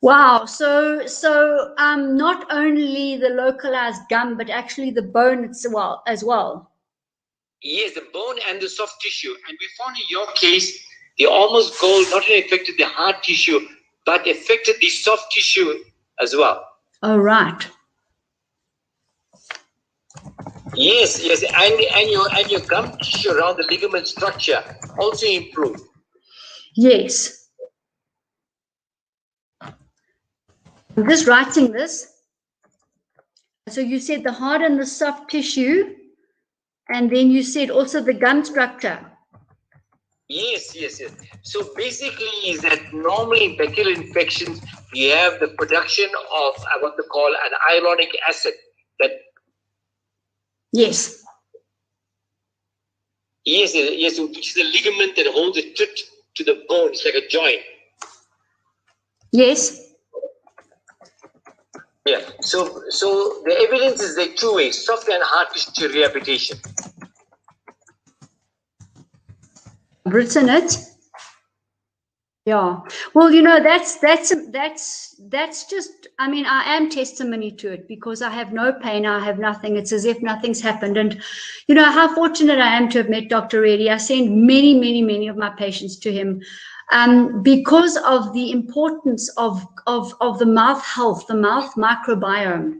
Wow. So not only the localized gum, but actually the bone as well. Yes, the bone and the soft tissue. And we found in your case, the Ormus Gold not only affected the hard tissue, but affected the soft tissue as well. Oh, right. Yes, and your gum tissue around the ligament structure also improved. Yes. I'm just writing this. So you said the hard and the soft tissue, and then you said also the gum structure. Yes. So basically is that normally in bacterial infections, you have the production of what they call an hyaluronic acid. Yes. Yes, which is a ligament that holds the tooth to the bone. It's like a joint. Yes. Yeah. So the evidence is there two ways: soft and hard tissue rehabilitation. I've written it. Yeah. Well, you know, that's just, I mean, I am testimony to it because I have no pain, I have nothing. It's as if nothing's happened. And you know how fortunate I am to have met Dr. Reddy. I send many of my patients to him because of the importance of the mouth health, the mouth microbiome.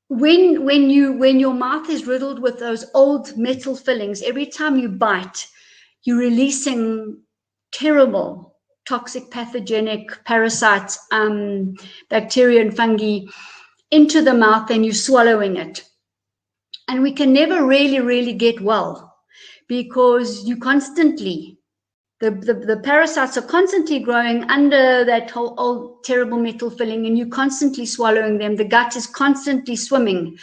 When your mouth is riddled with those old metal fillings, every time you bite, you're releasing terrible toxic pathogenic parasites, bacteria and fungi into the mouth, and you're swallowing it. And we can never really get well because you constantly, the parasites are constantly growing under that whole old terrible metal filling, and you're constantly swallowing them. The gut is constantly swimming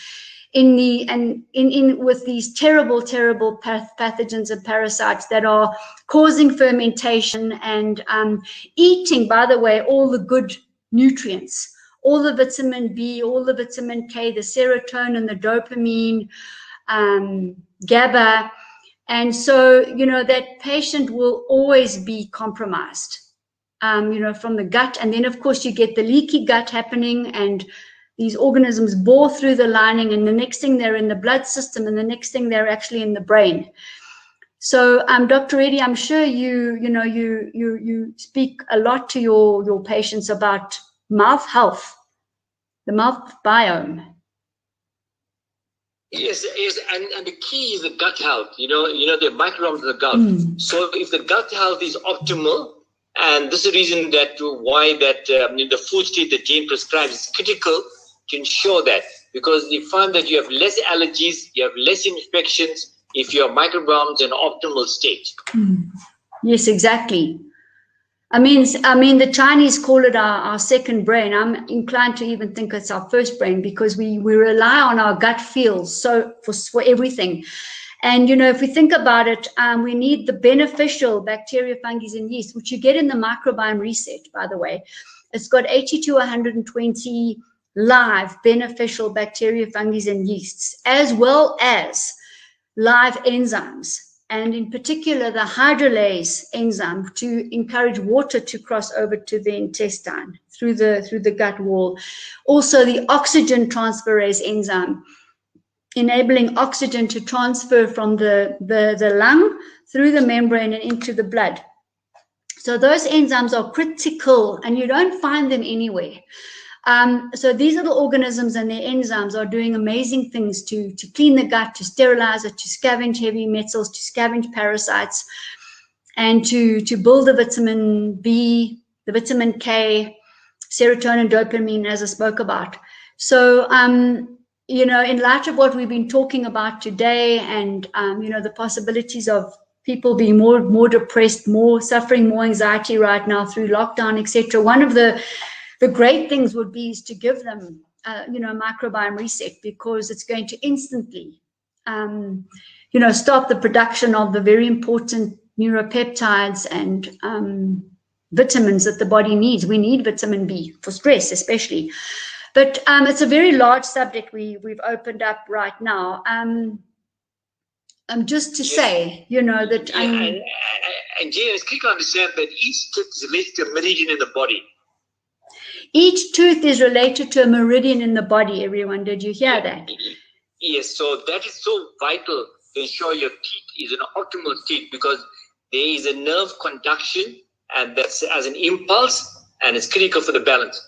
with these terrible pathogens and parasites that are causing fermentation and eating, by the way, all the good nutrients, all the vitamin B, all the vitamin K, the serotonin, the dopamine, GABA. And so, you know, that patient will always be compromised, you know, from the gut. And then, of course, you get the leaky gut happening, and these organisms bore through the lining, and the next thing they're in the blood system, and the next thing they're actually in the brain. So, Dr. Reddy, I'm sure you speak a lot to your patients about mouth health, the mouth biome. Yes, and the key is the gut health. You know the microbiome of the gut. So if the gut health is optimal, and this is the reason why the food state that Jane prescribes is critical to ensure that, because you find that you have less allergies, you have less infections if your microbiome is in an optimal state. Yes, exactly. I mean, the Chinese call it our second brain. I'm inclined to even think it's our first brain, because we rely on our gut feels for everything. And, you know, if we think about it, we need the beneficial bacteria, fungi, and yeast, which you get in the microbiome reset, by the way. It's got 80 to 120 live beneficial bacteria, fungi, and yeasts, as well as live enzymes, and in particular the hydrolase enzyme to encourage water to cross over to the intestine through the gut wall. Also the oxygen transferase enzyme, enabling oxygen to transfer from the lung through the membrane and into the blood. So those enzymes are critical, and you don't find them anywhere. So these little organisms and their enzymes are doing amazing things to clean the gut, to sterilize it, to scavenge heavy metals, to scavenge parasites, and to build the vitamin B, the vitamin K, serotonin, dopamine, as I spoke about. So, you know, in light of what we've been talking about today, and, you know, the possibilities of people being more depressed, more suffering, more anxiety right now through lockdown, etc. One of the great things would be is to give them, you know, microbiome reset, because it's going to instantly, you know, stop the production of the very important neuropeptides and vitamins that the body needs. We need vitamin B for stress, especially. But it's a very large subject we've opened up right now. Just to say, you know, that and Jane, it's critical to understand that each tooth is related to a meridian in the body. Each tooth is related to a meridian in the body, everyone. Did you hear that? Yes, so that is so vital to ensure your teeth is an optimal teeth, because there is a nerve conduction, and that's as an impulse, and it's critical for the balance.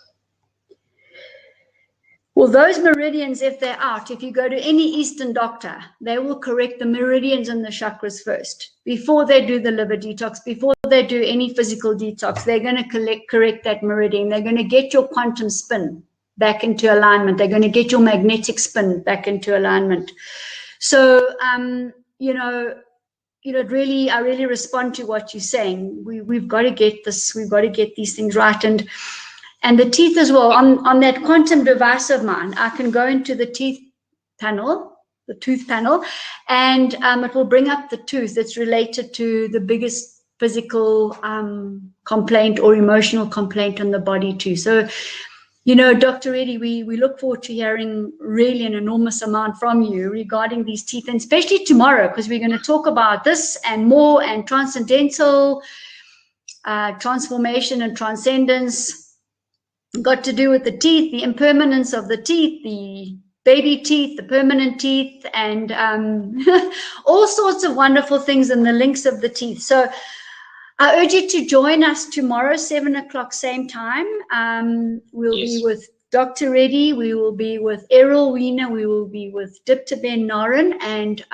Well, those meridians, if they're out, if you go to any Eastern doctor, they will correct the meridians and the chakras first. Before they do the liver detox, before they do any physical detox, they're going to correct that meridian. They're going to get your quantum spin back into alignment. They're going to get your magnetic spin back into alignment. So, you know, really, I really respond to what you're saying. We've got to get this. We've got to get these things right. And the teeth as well. On that quantum device of mine, I can go into the teeth panel, the tooth panel, and it will bring up the tooth that's related to the biggest physical complaint or emotional complaint in the body too. So, you know, Dr. Reddy, we look forward to hearing really an enormous amount from you regarding these teeth, and especially tomorrow, because we're going to talk about this and more, and transcendental transformation and transcendence. Got to do with the teeth, the impermanence of the teeth, the baby teeth, the permanent teeth, and all sorts of wonderful things, and the links of the teeth. So I urge you to join us tomorrow, 7 o'clock, same time. We'll be with Dr. Reddy, we will be with Errol Wiener, we will be with Dipta Ben Naren, and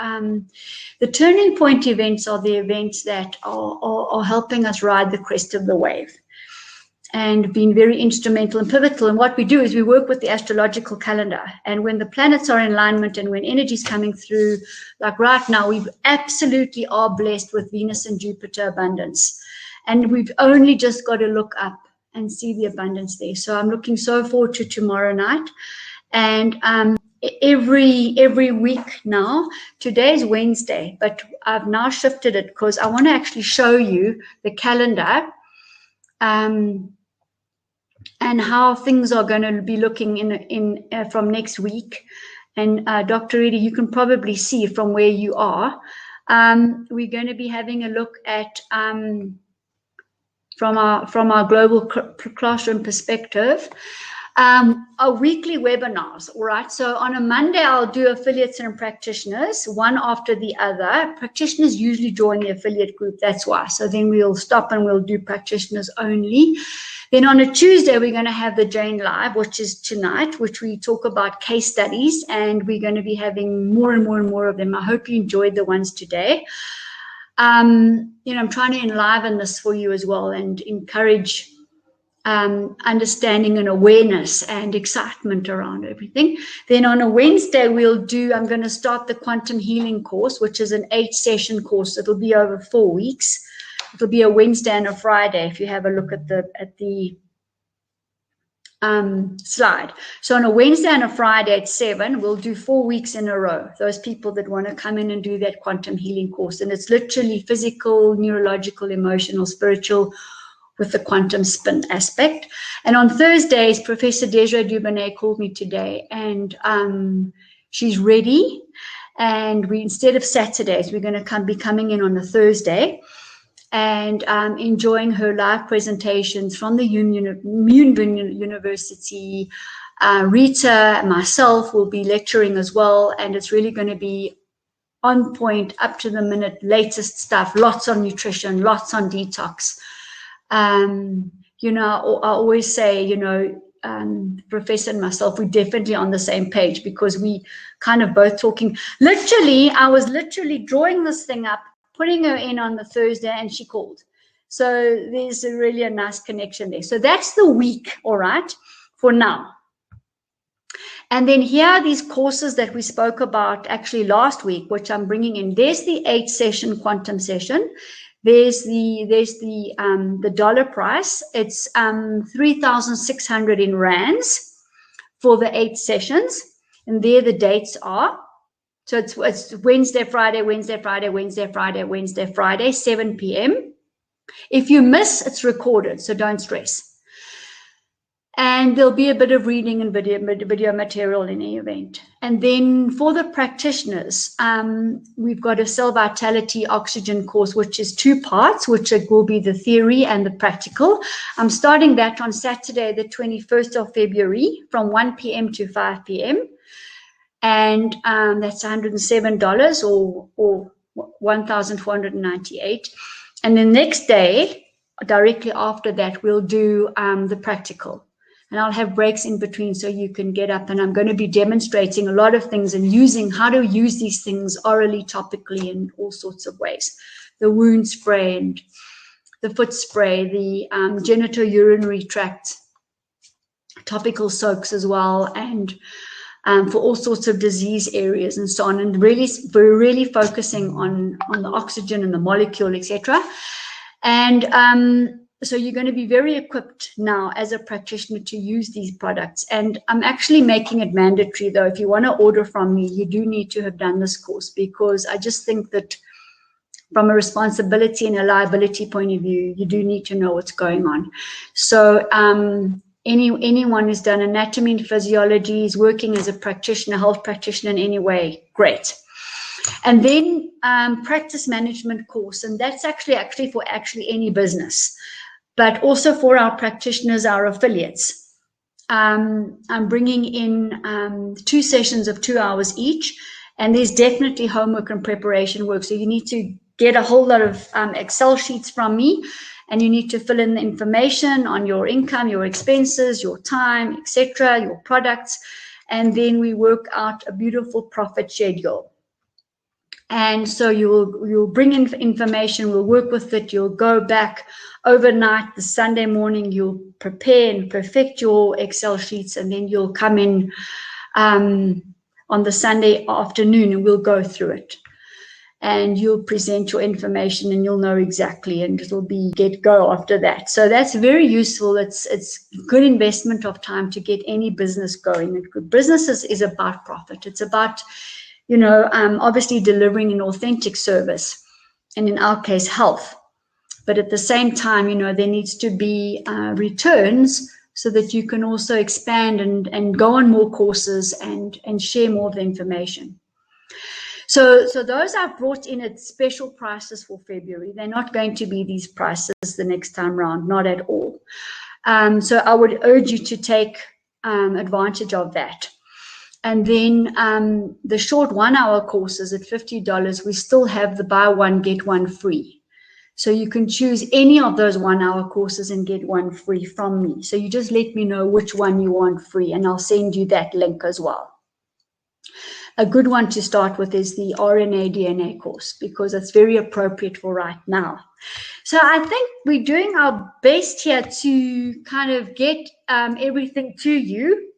the turning point events are the events that are helping us ride the crest of the wave, and been very instrumental and pivotal. And what we do is we work with the astrological calendar, and when the planets are in alignment and when energy is coming through, like right now, we absolutely are blessed with Venus and Jupiter abundance, and we've only just got to look up and see the abundance there. So I'm looking so forward to tomorrow night, and every week now. Today's Wednesday, but I've now shifted it because I want to actually show you the calendar, and how things are going to be looking in from next week. And Dr. Reddy, you can probably see from where you are. We're going to be having a look at from our global classroom perspective, our weekly webinars. All right. So on a Monday, I'll do affiliates and practitioners, one after the other. Practitioners usually join the affiliate group. That's why. So then we'll stop and we'll do practitioners only. Then on a Tuesday, we're going to have the Jane Live, which is tonight, which we talk about case studies, and we're going to be having more and more and more of them. I hope you enjoyed the ones today. You know, I'm trying to enliven this for you as well, and encourage understanding and awareness and excitement around everything. Then on a Wednesday, I'm going to start the Quantum Healing course, which is an 8-session course. It'll be over 4 weeks. It'll be a Wednesday and a Friday if you have a look at the slide. So on a Wednesday and a Friday at 7, we'll do 4 weeks in a row. Those people that want to come in and do that Quantum Healing course. And it's literally physical, neurological, emotional, spiritual, with the quantum spin aspect. And on Thursdays, Professor Desiree Dubonnet called me today, and she's ready. And we, instead of Saturdays, we're going to be coming in on a Thursday and enjoying her live presentations from the Moonbin University. Rita and myself will be lecturing as well, and it's really going to be on point, up to the minute, latest stuff, lots on nutrition, lots on detox. You know, I always say, you know, Professor and myself, we're definitely on the same page, because we kind of both talking. Literally, I was literally drawing this thing up, putting her in on the Thursday, and she called. So there's really a nice connection there. So that's the week, all right, for now. And then here are these courses that we spoke about actually last week, which I'm bringing in. There's the 8-session quantum session. There's the dollar price. It's 3,600 in rands for the 8 sessions, and there the dates are. So it's Wednesday, Friday, Wednesday, Friday, Wednesday, Friday, Wednesday, Friday, 7 p.m. If you miss, it's recorded, so don't stress. And there'll be a bit of reading and video material in the event. And then for the practitioners, we've got a cell vitality oxygen course, which is 2 parts, which will be the theory and the practical. I'm starting that on Saturday, the 21st of February, from 1 p.m. to 5 p.m. And that's $107 or $1,498. And the next day, directly after that, we'll do the practical. And I'll have breaks in between so you can get up, and I'm going to be demonstrating a lot of things and using how to use these things orally, topically, in all sorts of ways. The wound spray and the foot spray, the genitourinary tract, topical soaks as well, and for all sorts of disease areas and so on. And really, we're really focusing on the oxygen and the molecule, etc. And so you're going to be very equipped now as a practitioner to use these products. And I'm actually making it mandatory, though. If you want to order from me, you do need to have done this course, because I just think that from a responsibility and a liability point of view, you do need to know what's going on. So anyone who's done anatomy and physiology, is working as a practitioner, health practitioner in any way, great. And then practice management course, and that's actually for any business, but also for our practitioners, our affiliates. I'm bringing in 2 sessions of 2 hours each, and there's definitely homework and preparation work. So you need to get a whole lot of Excel sheets from me, and you need to fill in the information on your income, your expenses, your time, etc., your products, and then we work out a beautiful profit schedule. And so you'll bring in information, we'll work with it, you'll go back overnight, the Sunday morning, you'll prepare and perfect your Excel sheets, and then you'll come in on the Sunday afternoon, and we'll go through it. And you'll present your information, and you'll know exactly, and it'll be get-go after that. So that's very useful. It's good investment of time to get any business going. Business is about profit. It's about, you know, obviously delivering an authentic service, and in our case, health. But at the same time, you know, there needs to be returns so that you can also expand and go on more courses and share more of the information. So those I've brought in at special prices for February. They're not going to be these prices the next time round, not at all. So I would urge you to take advantage of that. And then the short 1-hour courses at $50, we still have the buy one, get one free. So you can choose any of those 1-hour courses and get one free from me. So you just let me know which one you want free, and I'll send you that link as well. A good one to start with is the RNA DNA course, because it's very appropriate for right now. So I think we're doing our best here to kind of get everything to you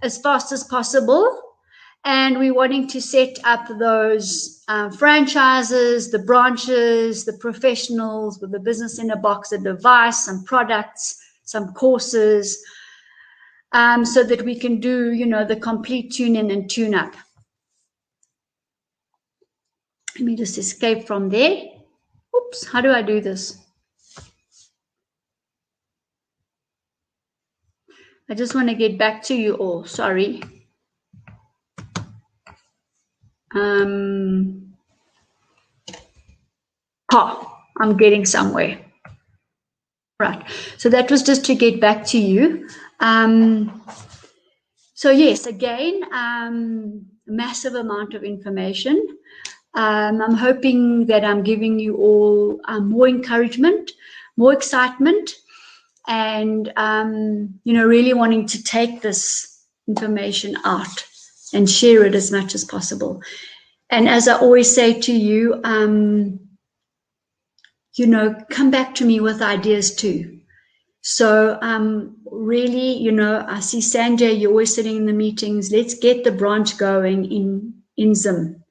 as fast as possible. And we're wanting to set up those franchises, the branches, the professionals with the business in a box, a device, some products, some courses, so that we can do, you know, the complete tune-in and tune-up. Let me just escape from there. Oops, how do I do this? I just want to get back to you all. Sorry. I'm getting somewhere. Right. So that was just to get back to you. So yes, again, massive amount of information. I'm hoping that I'm giving you all more encouragement, more excitement, and really wanting to take this information out and share it as much as possible. And as I always say to you, come back to me with ideas too. So really, I see Sanjay, you're always sitting in the meetings. Let's get the branch going in Zim.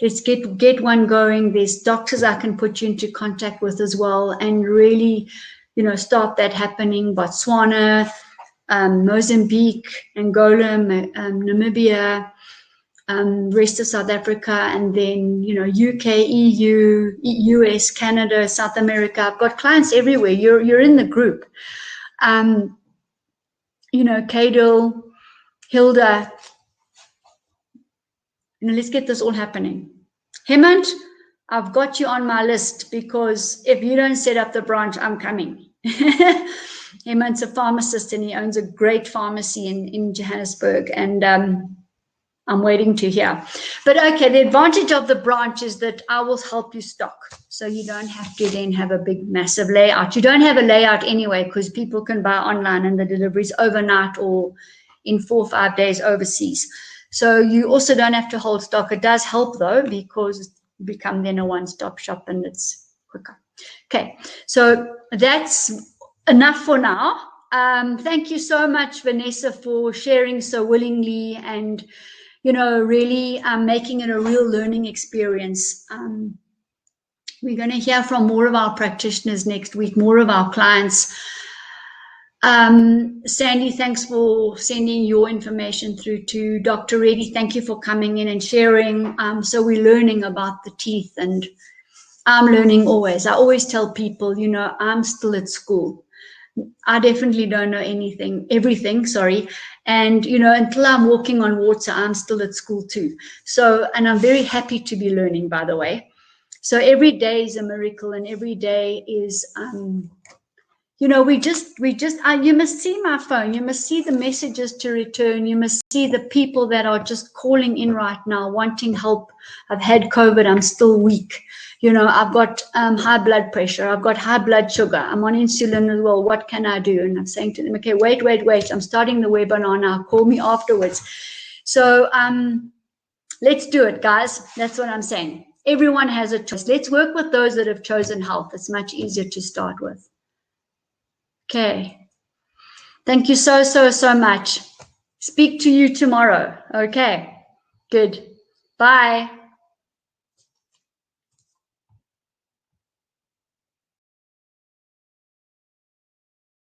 Let's get one going. There's doctors I can put you into contact with as well, and really, start that happening. Botswana, Mozambique, Angola, Namibia, rest of South Africa, and then, UK, EU, US, Canada, South America. I've got clients everywhere. You're in the group. Kadil, Hilda, let's get this all happening. Hemant, I've got you on my list, because if you don't set up the branch, I'm coming. Hemant's a pharmacist and he owns a great pharmacy in Johannesburg, and I'm waiting to hear. But okay, the advantage of the branch is that I will help you stock. So you don't have to then have a big, massive layout. You don't have a layout anyway, because people can buy online and the deliveries overnight or in 4 or 5 days overseas. So you also don't have to hold stock. It does help though, because you become then a one-stop shop and it's quicker. Okay, so that's enough for now. Thank you so much, Vanessa, for sharing so willingly and, really making it a real learning experience. We're going to hear from more of our practitioners next week, more of our clients. Sandy, thanks for sending your information through to Dr. Reddy. Thank you for coming in and sharing. So we're learning about the teeth, and I'm learning always. I always tell people, I'm still at school. I definitely don't know everything, and, until I'm walking on water, I'm still at school too. So, and I'm very happy to be learning, by the way. So every day is a miracle, and every day is, you must see my phone. You must see the messages to return. You must see the people that are just calling in right now, wanting help. I've had COVID. I'm still weak. I've got high blood pressure. I've got high blood sugar. I'm on insulin as well. What can I do? And I'm saying to them, okay, wait. I'm starting the webinar now. Call me afterwards. So let's do it, guys. That's what I'm saying. Everyone has a choice. Let's work with those that have chosen health. It's much easier to start with. Okay. Thank you so much. Speak to you tomorrow. Okay. Good. Bye.